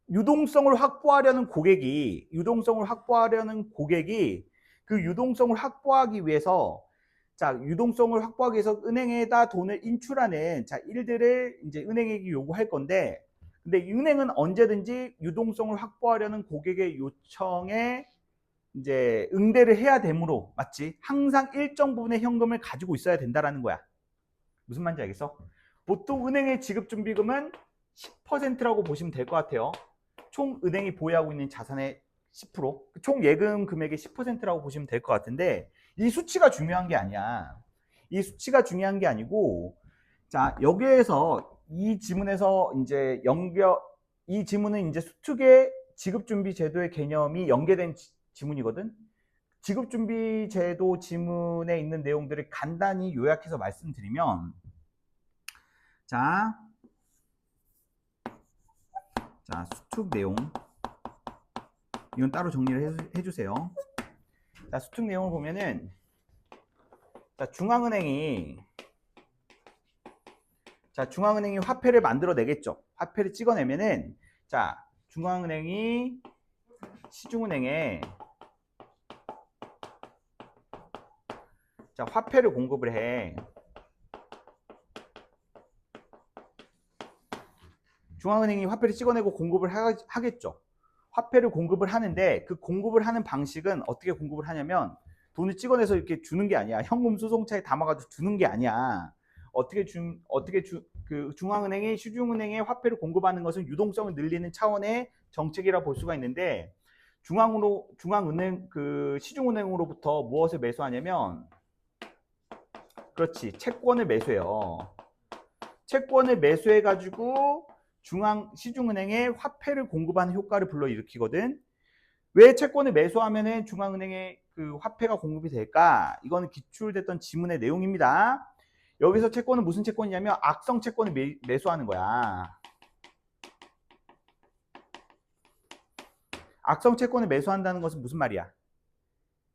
유동성을 확보하려는 고객이 그 유동성을 확보하기 위해서 은행에다 돈을 인출하는 일들을 이제 은행에게 요구할 건데, 근데 은행은 언제든지 유동성을 확보하려는 고객의 요청에 이제 응대를 해야 되므로, 맞지? 항상 일정 부분의 현금을 가지고 있어야 된다라는 거야. 무슨 말인지 알겠어? 보통 은행의 지급 준비금은 10%라고 보시면 될 것 같아요. 총 은행이 보유하고 있는 자산의 10%, 총 예금 금액의 10%라고 보시면 될 것 같은데, 이 수치가 중요한 게 아니야. 이 수치가 중요한 게 아니고, 자, 여기에서 이 지문에서 이제 이 지문은 이제 수특의 지급준비 제도의 개념이 연계된 지문이거든. 지급준비 제도 지문에 있는 내용들을 간단히 요약해서 말씀드리면, 자, 수특 내용. 이건 따로 정리를 해주세요. 자, 수특 내용을 보면은, 중앙은행이 화폐를 만들어내겠죠. 화폐를 찍어내면은, 중앙은행이 시중은행에 화폐를 공급을 해. 중앙은행이 화폐를 찍어내고 공급을 하겠죠. 화폐를 공급을 하는데, 그 공급을 하는 방식은 어떻게 공급을 하냐면, 돈을 찍어내서 이렇게 주는 게 아니야. 현금 수송차에 담아가지고 주는 게 아니야. 그 중앙은행이 시중은행에 화폐를 공급하는 것은 유동성을 늘리는 차원의 정책이라 볼 수가 있는데, 시중은행으로부터 무엇을 매수하냐면, 그렇지, 채권을 매수해요. 채권을 매수해가지고 시중은행에 화폐를 공급하는 효과를 불러일으키거든. 왜 채권을 매수하면은 중앙은행에 그 화폐가 공급이 될까? 이거는 기출됐던 지문의 내용입니다. 여기서 채권은 무슨 채권이냐면 악성 채권을 매수하는 거야. 악성 채권을 매수한다는 것은 무슨 말이야?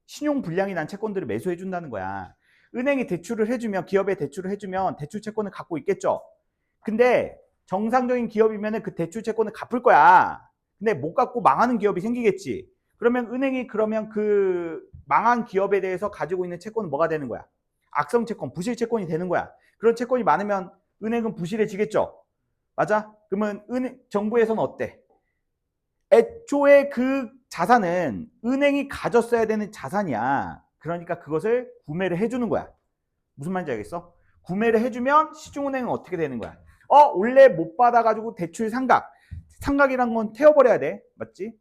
신용 불량이 난 채권들을 매수해 준다는 거야. 은행이 대출을 해주면, 기업에 대출을 해주면 대출 채권을 갖고 있겠죠. 근데 정상적인 기업이면은 그 대출 채권을 갚을 거야. 근데 못 갚고 망하는 기업이 생기겠지. 그러면 은행이 그러면 그 망한 기업에 대해서 가지고 있는 채권은 뭐가 되는 거야? 악성 채권, 부실 채권이 되는 거야. 그런 채권이 많으면 은행은 부실해지겠죠. 맞아? 그러면 정부에서는 어때? 애초에 그 자산은 은행이 가졌어야 되는 자산이야. 그러니까 그것을 구매를 해주는 거야. 무슨 말인지 알겠어? 구매를 해주면 시중은행은 어떻게 되는 거야? 원래 못 받아가지고 대출 상각. 상각이란 건 태워버려야 돼. 맞지?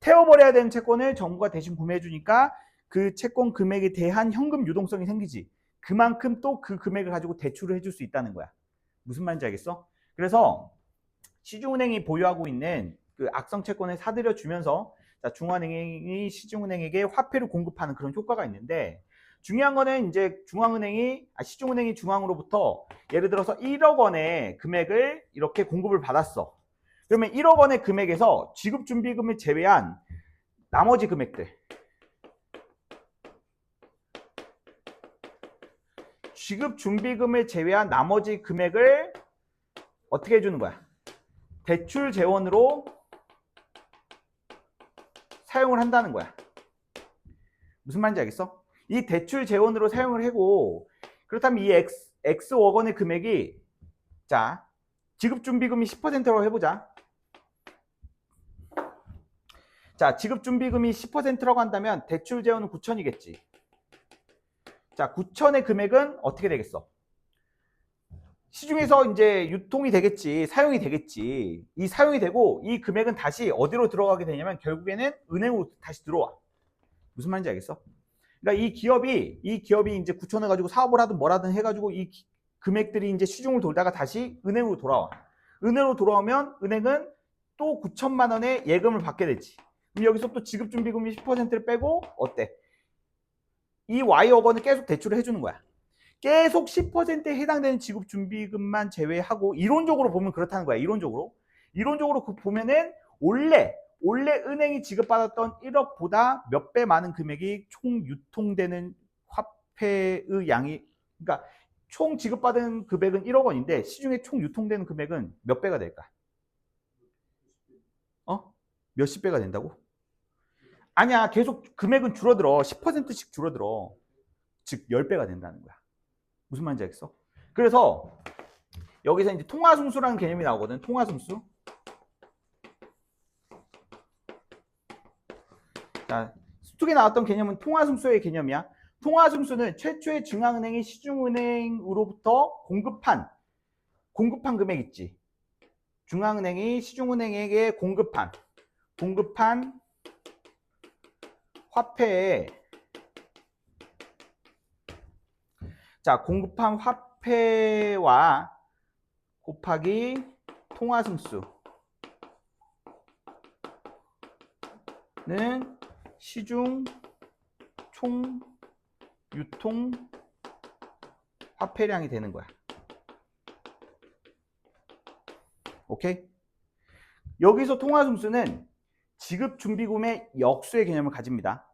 태워버려야 되는 채권을 정부가 대신 구매해주니까 그 채권 금액에 대한 현금 유동성이 생기지. 그만큼 또 그 금액을 가지고 대출을 해줄 수 있다는 거야. 무슨 말인지 알겠어? 그래서 시중은행이 보유하고 있는 그 악성 채권을 사들여 주면서 중앙은행이 시중은행에게 화폐를 공급하는 그런 효과가 있는데, 중요한 거는 이제 시중은행이 중앙으로부터 예를 들어서 1억 원의 금액을 이렇게 공급을 받았어. 그러면 1억 원의 금액에서 지급준비금을 제외한 나머지 금액들, 지급준비금을 제외한 나머지 금액을 어떻게 해주는 거야? 대출 재원으로 사용을 한다는 거야. 무슨 말인지 알겠어? 이 대출 재원으로 사용을 하고, 그렇다면 이 X억 원의 금액이, 자, 지급준비금이 10%라고 해보자. 자, 지급준비금이 10%라고 한다면 대출 재원은 9천이겠지. 자, 9천의 금액은 어떻게 되겠어? 시중에서 이제 유통이 되겠지, 사용이 되겠지. 이 사용이 되고 이 금액은 다시 어디로 들어가게 되냐면 결국에는 은행으로 다시 들어와. 무슨 말인지 알겠어? 그러니까 이 기업이 이제 9천을 가지고 사업을 하든 뭐라든 해가지고 이 금액들이 이제 시중을 돌다가 다시 은행으로 돌아와. 은행으로 돌아오면 은행은 또 9천만 원의 예금을 받게 되지. 그럼 여기서 또 지급준비금이 10%를 빼고 어때? 이 Y억 원을 계속 대출을 해주는 거야. 계속 10%에 해당되는 지급준비금만 제외하고, 이론적으로 보면 그렇다는 거야. 이론적으로 보면은 원래 은행이 지급받았던 1억보다 몇 배 많은 금액이 총 유통되는 화폐의 양이, 그러니까 총 지급받은 금액은 1억 원인데 시중에 총 유통되는 금액은 몇 배가 될까? 몇십 배가 된다고? 아니야, 계속 금액은 줄어들어. 10%씩 줄어들어. 즉 10배가 된다는 거야. 무슨 말인지 알겠어? 그래서 여기서 이제 통화승수라는 개념이 나오거든. 통화승수. 자, 수특에 나왔던 개념은 통화승수의 개념이야. 통화승수는 최초의 중앙은행이 시중은행으로부터 공급한 금액 있지. 중앙은행이 시중은행에게 공급한 화폐에, 자, 공급한 화폐와 곱하기 통화승수는 시중 총 유통 화폐량이 되는 거야. 오케이? 여기서 통화승수는 지급준비금의 역수의 개념을 가집니다.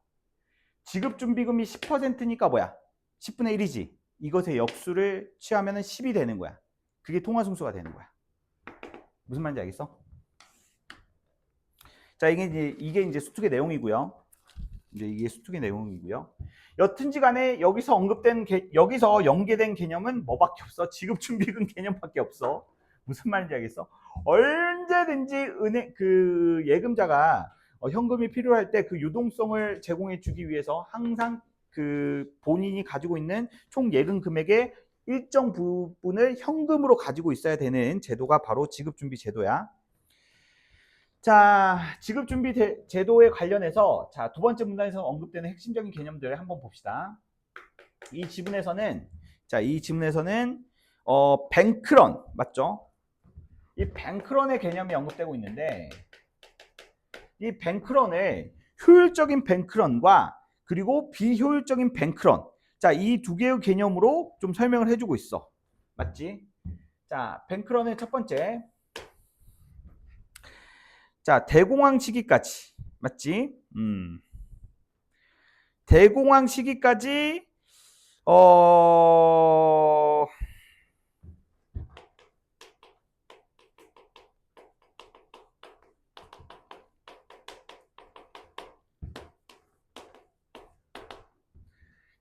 지급준비금이 10%니까 뭐야? 10분의 1이지. 이것의 역수를 취하면 10이 되는 거야. 그게 통화승수가 되는 거야. 무슨 말인지 알겠어? 자, 이게 이제 수특의 내용이고요. 이게 수특의 내용이고요. 여튼지 간에 여기서 여기서 연계된 개념은 뭐밖에 없어? 지급준비금 개념밖에 없어. 무슨 말인지 알겠어? 언제든지 예금자가 현금이 필요할 때 그 유동성을 제공해 주기 위해서 항상 그 본인이 가지고 있는 총 예금 금액의 일정 부분을 현금으로 가지고 있어야 되는 제도가 바로 지급준비 제도야. 자, 지급준비 제도에 관련해서 두 번째 문단에서 언급되는 핵심적인 개념들을 한번 봅시다. 이 지문에서는 뱅크런 맞죠? 이 뱅크런의 개념이 언급되고 있는데, 이 뱅크런을 효율적인 뱅크런과 그리고 비효율적인 뱅크런, 자, 이 두 개의 개념으로 좀 설명을 해주고 있어. 맞지? 자, 뱅크런의 첫 번째, 자, 대공황 시기까지 맞지? 대공황 시기까지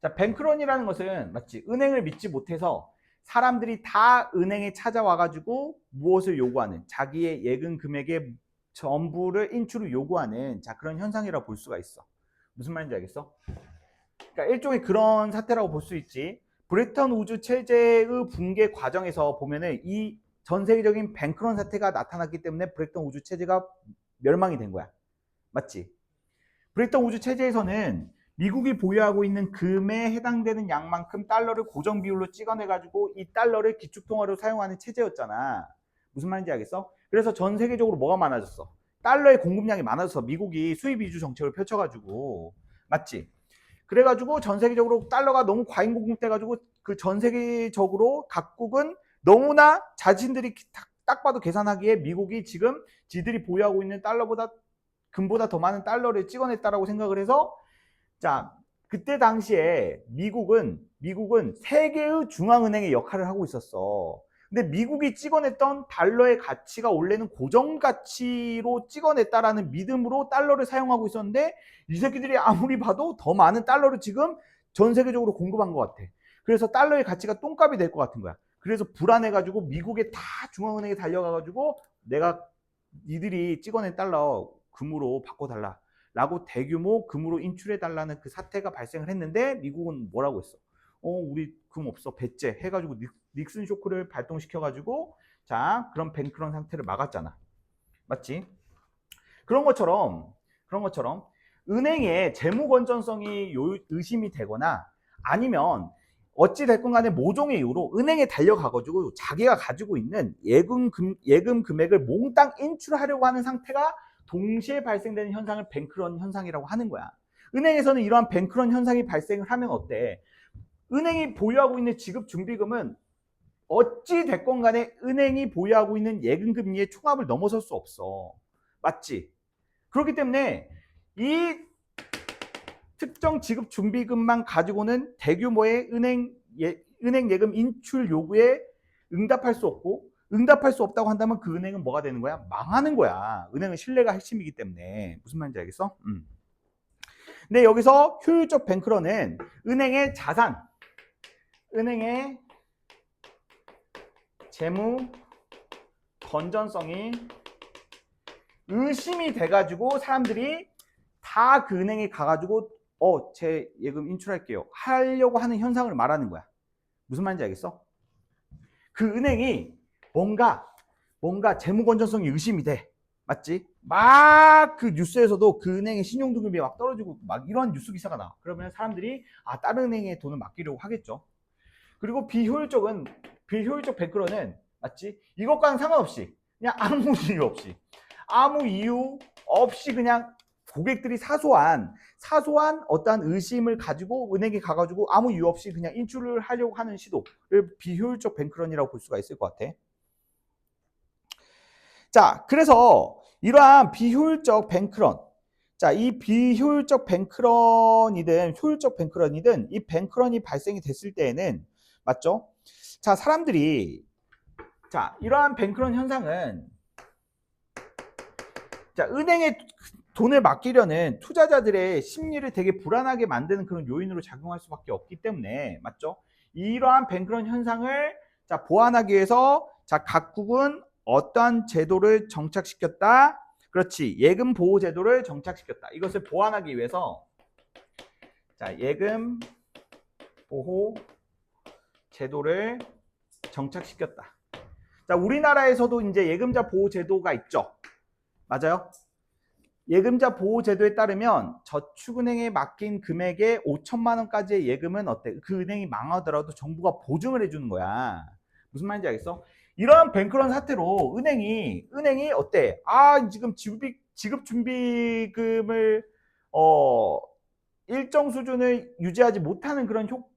자, 뱅크런이라는 것은 맞지? 은행을 믿지 못해서 사람들이 다 은행에 찾아와 가지고 무엇을 요구하는, 자기의 예금 금액의 전부를 인출을 요구하는 자, 그런 현상이라고 볼 수가 있어. 무슨 말인지 알겠어? 그러니까 일종의 그런 사태라고 볼 수 있지. 브레턴 우즈 체제의 붕괴 과정에서 보면은 이 전 세계적인 뱅크런 사태가 나타났기 때문에 브레턴 우즈 체제가 멸망이 된 거야. 맞지? 브레턴 우즈 체제에서는 미국이 보유하고 있는 금에 해당되는 양만큼 달러를 고정 비율로 찍어내 가지고 이 달러를 기축통화로 사용하는 체제였잖아. 무슨 말인지 알겠어? 그래서 전 세계적으로 뭐가 많아졌어? 달러의 공급량이 많아져서 미국이 수입 위주 정책을 펼쳐가지고, 맞지? 그래가지고 전 세계적으로 달러가 너무 과잉 공급돼가지고 그 전 세계적으로 각국은 너무나 자신들이 딱 봐도 계산하기에 미국이 지금 지들이 보유하고 있는 달러보다 금보다 더 많은 달러를 찍어냈다라고 생각을 해서, 자, 그때 당시에 미국은 세계의 중앙은행의 역할을 하고 있었어. 근데 미국이 찍어냈던 달러의 가치가 원래는 고정 가치로 찍어냈다라는 믿음으로 달러를 사용하고 있었는데 이 새끼들이 아무리 봐도 더 많은 달러를 지금 전 세계적으로 공급한 것 같아. 그래서 달러의 가치가 똥값이 될 것 같은 거야. 그래서 불안해가지고 미국에 다 중앙은행에 달려가가지고 내가 니들이 찍어낸 달러 금으로 바꿔달라 라고 대규모 금으로 인출해달라는 그 사태가 발생을 했는데 미국은 뭐라고 했어? 우리 금 없어, 배째 해가지고 닉슨 쇼크를 발동시켜가지고 자, 그런 뱅크런 상태를 막았잖아. 맞지? 그런 것처럼 은행의 재무 건전성이 의심이 되거나 아니면 어찌 됐건 간에 모종의 이유로 은행에 달려가가지고 자기가 가지고 있는 예금 금액을 몽땅 인출하려고 하는 상태가 동시에 발생되는 현상을 뱅크런 현상이라고 하는 거야. 은행에서는 이러한 뱅크런 현상이 발생을 하면 어때? 은행이 보유하고 있는 지급 준비금은 어찌 됐건 간에 은행이 보유하고 있는 예금 금리의 총합을 넘어설 수 없어. 맞지? 그렇기 때문에 이 특정 지급 준비금만 가지고는 대규모의 은행 예금 인출 요구에 응답할 수 없고, 응답할 수 없다고 한다면 그 은행은 뭐가 되는 거야? 망하는 거야. 은행은 신뢰가 핵심이기 때문에. 무슨 말인지 알겠어? 근데 여기서 효율적 뱅크런은 은행의 자산, 은행의 재무 건전성이 의심이 돼가지고 사람들이 다 그 은행에 가가지고 제 예금 인출할게요 하려고 하는 현상을 말하는 거야. 무슨 말인지 알겠어? 그 은행이 뭔가 재무 건전성이 의심이 돼. 맞지? 막 그 뉴스에서도 그 은행의 신용등급이 막 떨어지고 막 이런 뉴스 기사가 나와. 그러면 사람들이 다른 은행에 돈을 맡기려고 하겠죠. 그리고 비효율적 뱅크런은 맞지? 이것과는 상관없이 그냥 아무 이유 없이 그냥 고객들이 사소한 어떠한 의심을 가지고 은행에 가가지고 아무 이유 없이 그냥 인출을 하려고 하는 시도를 비효율적 뱅크런이라고 볼 수가 있을 것 같아. 자, 그래서 이러한 비효율적 뱅크런, 자, 이 비효율적 뱅크런이든 효율적 뱅크런이든 이 뱅크런이 발생이 됐을 때에는 맞죠? 자, 사람들이 자, 이러한 뱅크런 현상은 자, 은행에 돈을 맡기려는 투자자들의 심리를 되게 불안하게 만드는 그런 요인으로 작용할 수밖에 없기 때문에 맞죠? 이러한 뱅크런 현상을 자, 보완하기 위해서 자, 각국은 어떠한 제도를 정착시켰다? 그렇지. 예금 보호 제도를 정착시켰다. 이것을 보완하기 위해서 자, 예금 보호 제도를 정착시켰다. 자, 우리나라에서도 이제 예금자 보호 제도가 있죠. 맞아요? 예금자 보호 제도에 따르면 저축은행에 맡긴 금액의 5천만 원까지의 예금은 어때? 그 은행이 망하더라도 정부가 보증을 해주는 거야. 무슨 말인지 알겠어? 이러한 뱅크런 사태로 은행이 어때? 지금 지급 준비금을 일정 수준을 유지하지 못하는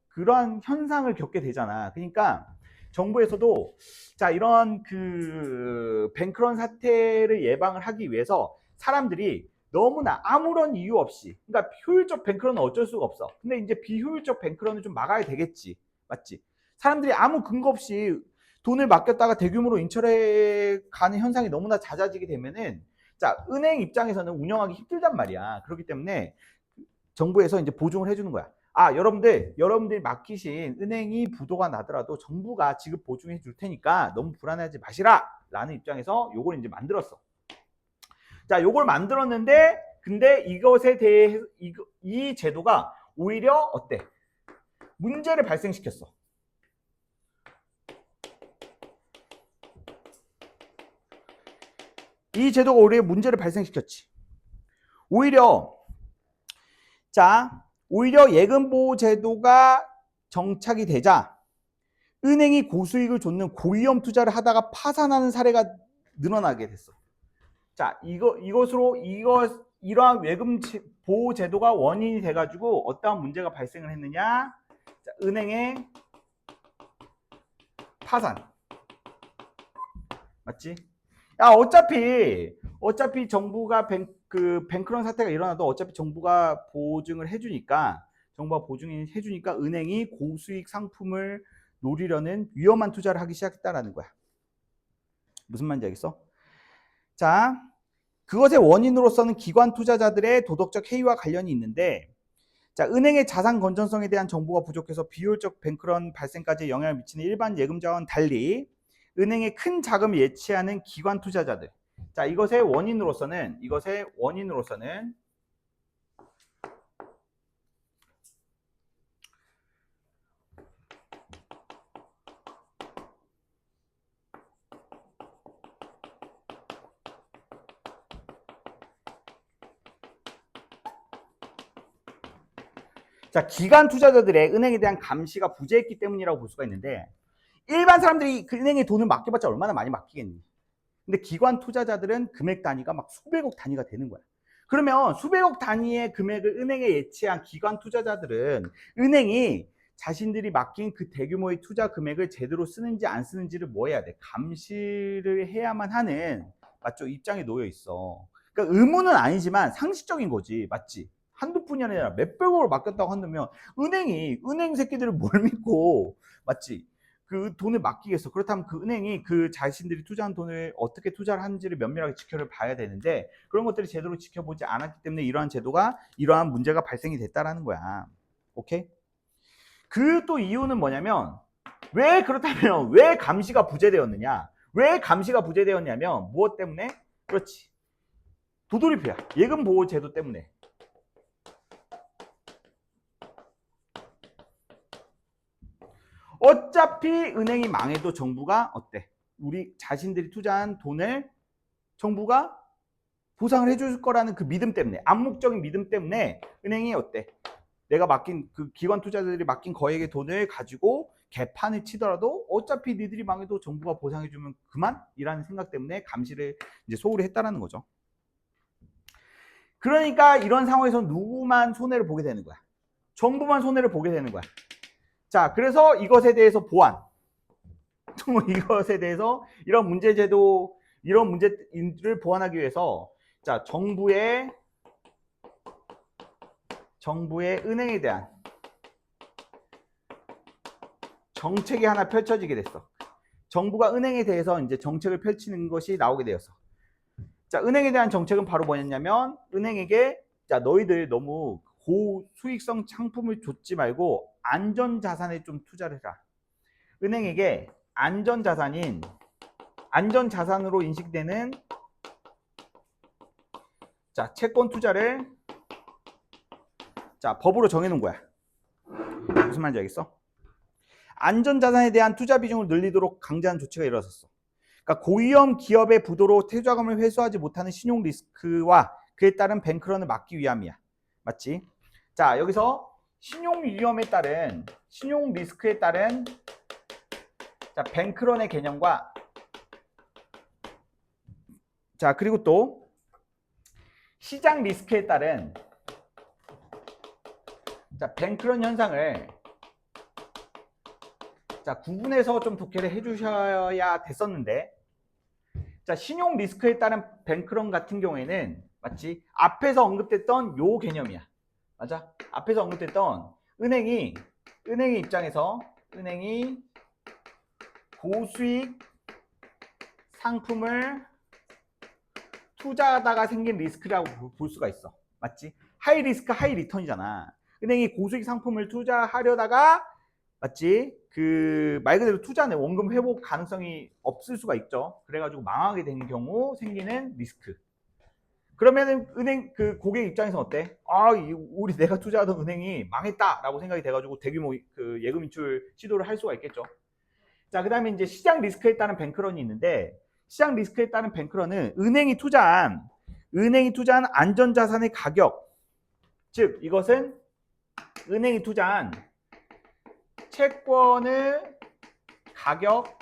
그러한 현상을 겪게 되잖아. 그러니까 정부에서도 자, 이런 그 뱅크런 사태를 예방을 하기 위해서 사람들이 너무나 아무런 이유 없이, 그러니까 효율적 뱅크런은 어쩔 수가 없어. 근데 이제 비효율적 뱅크런은 좀 막아야 되겠지. 맞지? 사람들이 아무 근거 없이 돈을 맡겼다가 대규모로 인출해 가는 현상이 너무나 잦아지게 되면은, 자, 은행 입장에서는 운영하기 힘들단 말이야. 그렇기 때문에 정부에서 이제 보증을 해주는 거야. 아, 여러분들이 맡기신 은행이 부도가 나더라도 정부가 지급 보증해 줄 테니까 너무 불안해하지 마시라 라는 입장에서 요걸 이제 만들었어. 자, 요걸 만들었는데, 근데 이것에 대해 이 제도가 오히려 어때? 문제를 발생시켰어. 이 제도가 오히려 문제를 발생시켰지. 오히려 예금보호제도가 정착이 되자 은행이 고수익을 줬는 고위험 투자를 하다가 파산하는 사례가 늘어나게 됐어. 자, 이러한 예금 보호 제도가 원인이 돼가지고 어떠한 문제가 발생을 했느냐? 자, 은행의 파산. 맞지? 야, 어차피 정부가 뱅크런 사태가 일어나도 어차피 정부가 보증을 해주니까, 은행이 고수익 상품을 노리려는 위험한 투자를 하기 시작했다라는 거야. 무슨 말인지 알겠어? 자, 그것의 원인으로서는 기관 투자자들의 도덕적 해이와 관련이 있는데, 자, 은행의 자산 건전성에 대한 정보가 부족해서 비효율적 뱅크런 발생까지 영향을 미치는 일반 예금자와는 달리 은행의 큰 자금을 예치하는 기관 투자자들. 자, 이것의 원인으로서는 자, 기관 투자자들의 은행에 대한 감시가 부재했기 때문이라고 볼 수가 있는데, 일반 사람들이 그 은행에 돈을 맡겨봤자 얼마나 많이 맡기겠니? 근데 기관 투자자들은 금액 단위가 막 수백억 단위가 되는 거야. 그러면 수백억 단위의 금액을 은행에 예치한 기관 투자자들은 은행이 자신들이 맡긴 그 대규모의 투자 금액을 제대로 쓰는지 안 쓰는지를 뭐 해야 돼? 감시를 해야만 하는, 맞죠? 입장에 놓여 있어. 그러니까 의무는 아니지만 상식적인 거지. 맞지? 한두 푼이 아니라 몇백억을 맡겼다고 한다면 은행 새끼들을 뭘 믿고, 맞지? 그 돈을 맡기겠어. 그렇다면 그 은행이 그 자신들이 투자한 돈을 어떻게 투자를 하는지를 면밀하게 지켜봐야 되는데, 그런 것들이 제대로 지켜보지 않았기 때문에 이러한 문제가 발생이 됐다라는 거야. 오케이? 그 또 이유는 뭐냐면, 그렇다면 왜 감시가 부재되었느냐? 왜 감시가 부재되었냐면 무엇 때문에? 그렇지. 도돌이표야. 예금보호제도 때문에. 어차피 은행이 망해도 정부가 어때? 우리 자신들이 투자한 돈을 정부가 보상을 해줄 거라는 그 믿음 때문에, 암묵적인 믿음 때문에 은행이 어때? 내가 맡긴 그 기관 투자자들이 맡긴 거액의 돈을 가지고 개판을 치더라도 어차피 니들이 망해도 정부가 보상해주면 그만이라는 생각 때문에 감시를 이제 소홀히 했다라는 거죠. 그러니까 이런 상황에서 누구만 손해를 보게 되는 거야? 정부만 손해를 보게 되는 거야. 자, 그래서 이것에 대해서 이것에 대해서 이런 문제를 보완하기 위해서, 자, 정부의 은행에 대한 정책이 하나 펼쳐지게 됐어. 정부가 은행에 대해서 이제 정책을 펼치는 것이 나오게 되었어. 자, 은행에 대한 정책은 바로 뭐였냐면, 은행에게, 자, 너희들 너무 고수익성 상품을 줬지 말고 안전자산에 좀 투자를 해라. 은행에게 안전자산으로 인식되는, 자, 채권 투자를, 자, 법으로 정해놓은 거야. 무슨 말인지 알겠어? 안전자산에 대한 투자 비중을 늘리도록 강제한 조치가 이루어졌어. 그러니까 고위험 기업의 부도로 투자금을 회수하지 못하는 신용 리스크와 그에 따른 뱅크런을 막기 위함이야. 맞지? 자, 여기서 신용 리스크에 따른, 자, 뱅크런의 개념과, 자, 그리고 또 시장 리스크에 따른, 자, 뱅크런 현상을, 자, 구분해서 좀 독해를 해주셔야 됐었는데, 자, 신용 리스크에 따른 뱅크런 같은 경우에는, 맞지? 앞에서 언급됐던 요 개념이야. 맞아? 앞에서 언급됐던 은행이 입장에서 은행이 고수익 상품을 투자하다가 생긴 리스크라고 볼 수가 있어. 맞지? 하이 리스크 하이 리턴이잖아. 은행이 고수익 상품을 투자하려다가 맞지? 그 말 그대로 투자는 원금 회복 가능성이 없을 수가 있죠. 그래가지고 망하게 되는 경우 생기는 리스크. 그러면은 은행 그 고객 입장에서 어때? 아, 우리 내가 투자하던 은행이 망했다라고 생각이 돼가지고 대규모 그 예금 인출 시도를 할 수가 있겠죠. 자, 그다음에 이제 시장 리스크에 따른 뱅크런이 있는데 시장 리스크에 따른 뱅크런은 은행이 투자한 안전자산의 가격, 즉 이것은 은행이 투자한 채권의 가격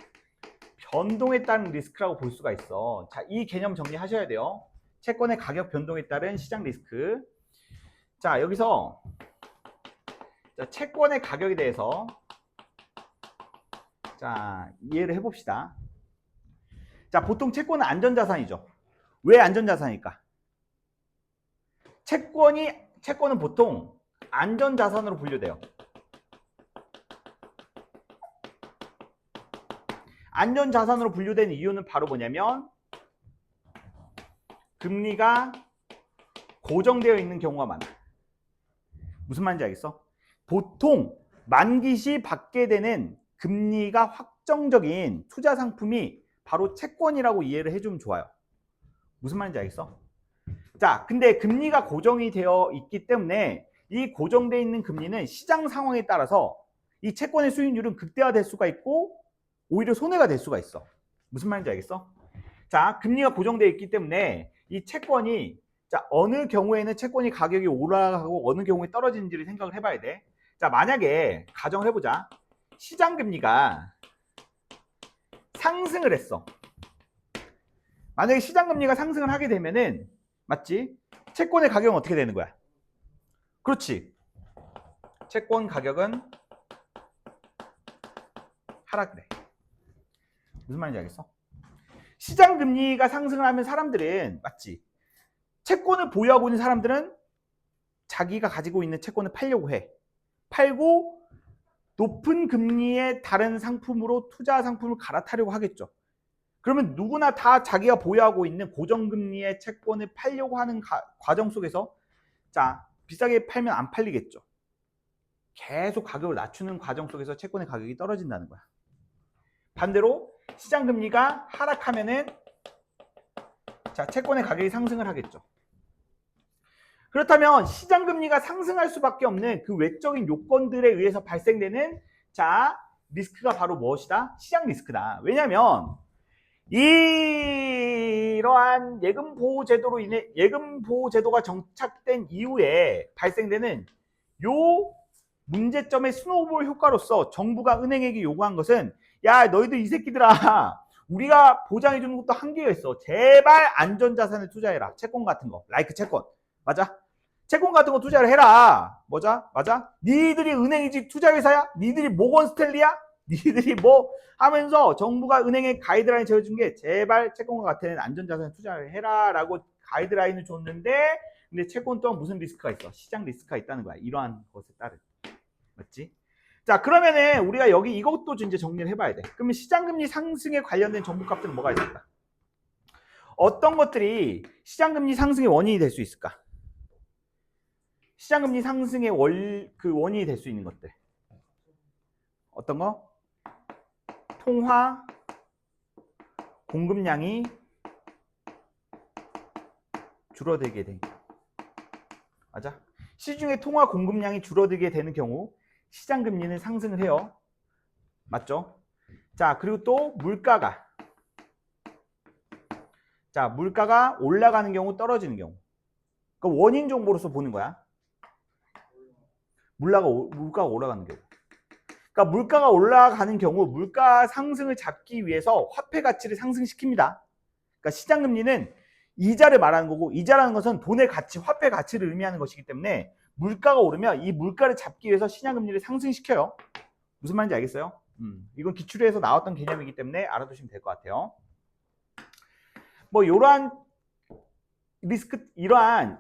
변동에 따른 리스크라고 볼 수가 있어. 자, 이 개념 정리하셔야 돼요. 채권의 가격 변동에 따른 시장 리스크. 자, 여기서 자, 채권의 가격에 대해서 자, 이해를 해봅시다. 자, 보통 채권은 안전자산이죠. 왜 안전자산일까? 채권은 보통 안전자산으로 분류돼요. 안전자산으로 분류된 이유는 바로 뭐냐면 금리가 고정되어 있는 경우가 많아. 무슨 말인지 알겠어? 보통 만기 시 받게 되는 금리가 확정적인 투자 상품이 바로 채권이라고 이해를 해주면 좋아요. 무슨 말인지 알겠어? 자, 근데 금리가 고정이 되어 있기 때문에 이 고정되어 있는 금리는 시장 상황에 따라서 이 채권의 수익률은 극대화될 수가 있고 오히려 손해가 될 수가 있어. 무슨 말인지 알겠어? 자, 금리가 고정되어 있기 때문에 이 채권이 자, 어느 경우에는 채권이 가격이 올라가고 어느 경우에 떨어지는지를 생각을 해봐야 돼. 자, 만약에 가정을 해보자. 시장 금리가 상승을 했어. 만약에 시장 금리가 상승을 하게 되면은 맞지? 채권의 가격은 어떻게 되는 거야? 그렇지. 채권 가격은 하락돼. 무슨 말인지 알겠어? 시장 금리가 상승을 하면 사람들은 맞지? 채권을 보유하고 있는 사람들은 자기가 가지고 있는 채권을 팔려고 해. 팔고 높은 금리의 다른 상품으로 투자 상품을 갈아타려고 하겠죠. 그러면 누구나 다 자기가 보유하고 있는 고정금리의 채권을 팔려고 하는 과정 속에서 자, 비싸게 팔면 안 팔리겠죠. 계속 가격을 낮추는 과정 속에서 채권의 가격이 떨어진다는 거야. 반대로 시장 금리가 하락하면은 자, 채권의 가격이 상승을 하겠죠. 그렇다면 시장 금리가 상승할 수밖에 없는 그 외적인 요건들에 의해서 발생되는 자, 리스크가 바로 무엇이다? 시장 리스크다. 왜냐하면 이러한 예금 보호 제도가 정착된 이후에 발생되는 요 문제점의 스노우볼 효과로서 정부가 은행에게 요구한 것은 야, 너희들 이 새끼들아, 우리가 보장해 주는 것도 한계가 있어. 제발 안전자산에 투자해라. 채권 같은 거, 라이크 채권. 맞아? 채권 같은 거 투자를 해라. 맞아? 니들이 은행이지 투자회사야? 니들이 모건 스탠리야? 니들이 뭐 하면서 정부가 은행에 가이드라인 적어준 게 제발 채권과 같은 안전자산에 투자를 해라 라고 가이드라인을 줬는데 근데 채권 또한 무슨 리스크가 있어? 시장 리스크가 있다는 거야. 이러한 것에 따른. 맞지? 자, 그러면은 우리가 여기 이것도 이제 정리를 해봐야 돼. 그러면 시장금리 상승에 관련된 정보값들은 뭐가 있을까? 어떤 것들이 시장금리 상승의 원인이 될 수 있을까? 시장금리 상승의 원인이 될 수 있는 것들. 어떤 거? 통화 공급량이 줄어들게 되는 경우. 맞아? 시중의 통화 공급량이 줄어들게 되는 경우 시장 금리는 상승을 해요. 맞죠? 자, 그리고 또 물가가 올라가는 경우 떨어지는 경우. 그 원인 정보로서 보는 거야. 물가가 올라가는 경우. 그러니까 물가가 올라가는 경우 물가 상승을 잡기 위해서 화폐 가치를 상승시킵니다. 그러니까 시장 금리는 이자를 말하는 거고 이자라는 것은 돈의 가치, 화폐 가치를 의미하는 것이기 때문에 물가가 오르면 이 물가를 잡기 위해서 시장 금리를 상승시켜요. 무슨 말인지 알겠어요? 이건 기출에서 나왔던 개념이기 때문에 알아두시면 될 것 같아요. 뭐 이러한 리스크 이러한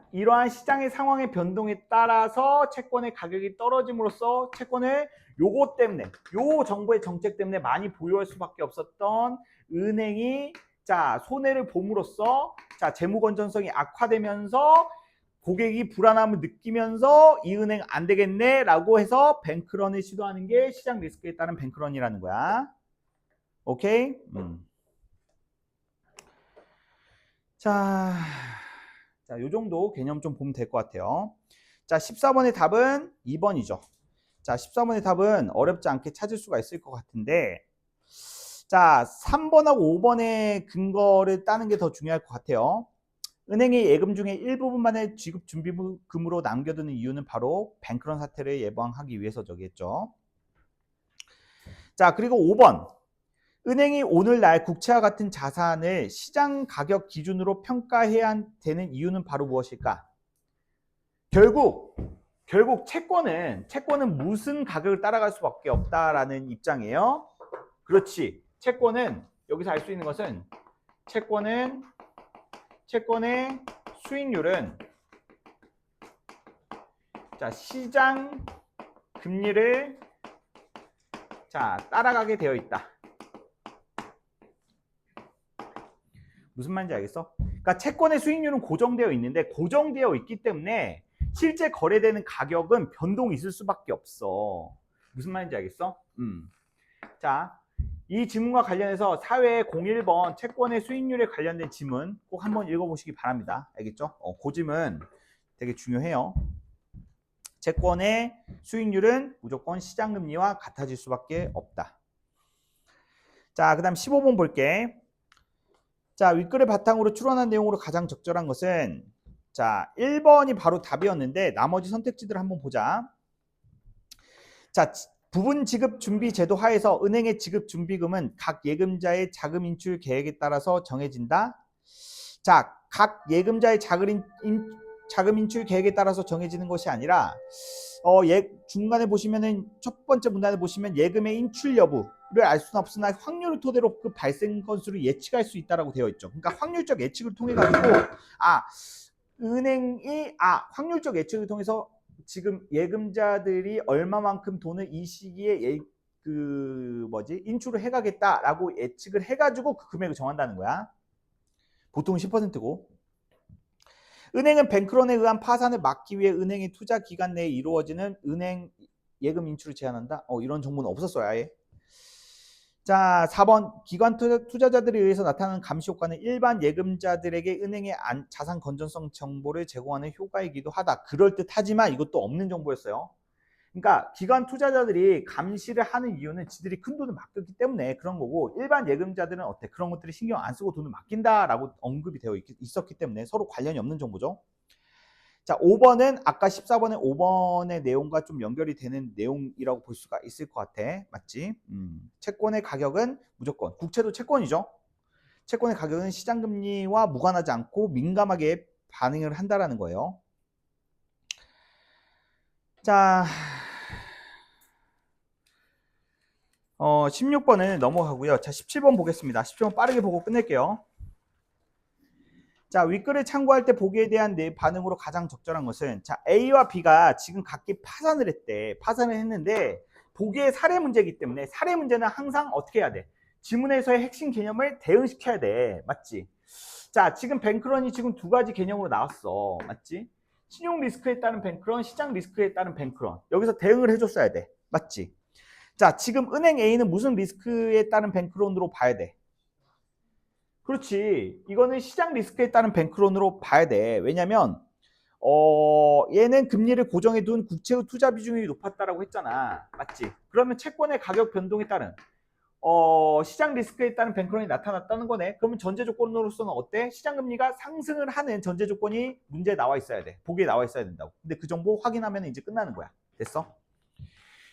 시장의 상황의 변동에 따라서 채권의 가격이 떨어짐으로써 채권을 요거 때문에 요 정부의 정책 때문에 많이 보유할 수밖에 없었던 은행이 자 손해를 봄으로써 자 재무 건전성이 악화되면서 고객이 불안함을 느끼면서 이 은행 안 되겠네라고 해서 뱅크런을 시도하는 게 시장 리스크에 따른 뱅크런이라는 거야. 오케이? 자, 요 정도 개념 좀 보면 될 것 같아요. 자, 14번의 답은 2번이죠. 자, 14번의 답은 어렵지 않게 찾을 수가 있을 것 같은데, 자, 3번하고 5번의 근거를 따는 게 더 중요할 것 같아요. 은행이 예금 중에 일부분만을 지급 준비금으로 남겨두는 이유는 바로 뱅크런 사태를 예방하기 위해서저겠죠. 자, 그리고 5번. 은행이 오늘날 국채와 같은 자산을 시장 가격 기준으로 평가해야 되는 이유는 바로 무엇일까? 결국 채권은 무슨 가격을 따라갈 수밖에 없다라는 입장이에요. 그렇지. 채권은 여기서 알 수 있는 것은 채권의 수익률은 자, 시장 금리를 자, 따라가게 되어 있다. 무슨 말인지 알겠어? 그러니까 채권의 수익률은 고정되어 있는데 고정되어 있기 때문에 실제 거래되는 가격은 변동이 있을 수밖에 없어. 무슨 말인지 알겠어? 자, 이 지문과 관련해서 사회 01번 채권의 수익률에 관련된 지문 꼭 한번 읽어보시기 바랍니다. 알겠죠? 그 지문 되게 중요해요. 채권의 수익률은 무조건 시장금리와 같아질 수밖에 없다. 자, 그 다음 15번 볼게. 자, 윗글을 바탕으로 추론한 내용으로 가장 적절한 것은 자, 1번이 바로 답이었는데 나머지 선택지들을 한번 보자. 자, 부분 지급 준비 제도 하에서 은행의 지급 준비금은 각 예금자의 자금 인출 계획에 따라서 정해진다. 자, 각 예금자의 자금 인출 계획에 따라서 정해지는 것이 아니라 중간에 보시면은 첫 번째 문단에 보시면 예금의 인출 여부를 알 수는 없으나 확률을 토대로 그 발생 건수를 예측할 수 있다라고 되어 있죠. 그러니까 확률적 예측을 통해 가지고 확률적 예측을 통해서 지금 예금자들이 얼마만큼 돈을 이 시기에 인출을 해가겠다라고 예측을 해가지고 그 금액을 정한다는 거야. 보통 10%고. 은행은 뱅크런에 의한 파산을 막기 위해 은행의 투자 기간 내에 이루어지는 은행 예금 인출을 제한한다. 이런 정보는 없었어요, 아예. 자, 4번 기관 투자자들에 의해서 나타나는 감시 효과는 일반 예금자들에게 은행의 자산 건전성 정보를 제공하는 효과이기도 하다. 그럴듯하지만 이것도 없는 정보였어요. 그러니까 기관 투자자들이 감시를 하는 이유는 지들이 큰 돈을 맡겼기 때문에 그런 거고, 일반 예금자들은 어때? 그런 것들이 신경 안 쓰고 돈을 맡긴다라고 언급이 되어 있었기 때문에 서로 관련이 없는 정보죠. 자, 5번은 아까 14번의 5번의 내용과 좀 연결이 되는 내용이라고 볼 수가 있을 것 같아. 맞지? 채권의 가격은 무조건, 국채도 채권이죠. 채권의 가격은 시장금리와 무관하지 않고 민감하게 반응을 한다라는 거예요. 자, 16번은 넘어가고요. 자, 17번 보겠습니다. 17번 빠르게 보고 끝낼게요. 자, 윗글을 참고할 때 보기에 대한 내 반응으로 가장 적절한 것은 자, A와 B가 지금 각기 파산을 했대. 파산을 했는데 보기의 사례 문제이기 때문에 사례 문제는 항상 어떻게 해야 돼? 지문에서의 핵심 개념을 대응시켜야 돼. 맞지? 자, 지금 뱅크런이 지금 두 가지 개념으로 나왔어. 맞지? 신용 리스크에 따른 뱅크런, 시장 리스크에 따른 뱅크런. 여기서 대응을 해줬어야 돼. 맞지? 자, 지금 은행 A는 무슨 리스크에 따른 뱅크런으로 봐야 돼? 그렇지. 이거는 시장 리스크에 따른 뱅크론으로 봐야 돼. 왜냐면 얘는 금리를 고정해 둔 국채의 투자 비중이 높았다라고 했잖아. 맞지? 그러면 채권의 가격 변동에 따른 시장 리스크에 따른 뱅크론이 나타났다는 거네. 그러면 전제 조건으로서는 어때? 시장 금리가 상승을 하는 전제 조건이 문제에 나와 있어야 돼. 보기에 나와 있어야 된다고. 근데 그 정보 확인하면 이제 끝나는 거야. 됐어?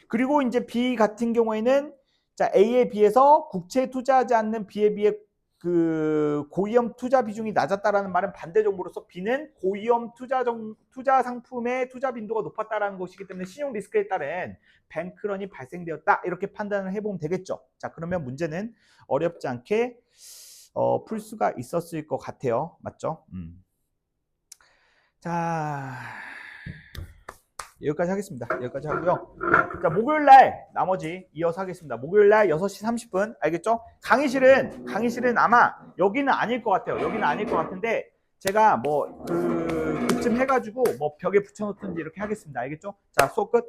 그리고 이제 B 같은 경우에는 자, A에 비해서 국채에 투자하지 않는 B에 비해 그 고위험 투자 비중이 낮았다라는 말은 반대 정보로서 B는 고위험 투자 상품의 투자 빈도가 높았다라는 것이기 때문에 신용 리스크에 따른 뱅크런이 발생되었다 이렇게 판단을 해보면 되겠죠. 자, 그러면 문제는 어렵지 않게 풀 수가 있었을 것 같아요. 맞죠? 자, 여기까지 하겠습니다. 여기까지 하고요. 자, 목요일 날 나머지 이어서 하겠습니다. 목요일 날 6시 30분. 알겠죠? 강의실은 아마 여기는 아닐 것 같아요. 여기는 아닐 것 같은데 제가 뭐 그쯤 해가지고 뭐 벽에 붙여놓든지 이렇게 하겠습니다. 알겠죠? 자, 수업 끝.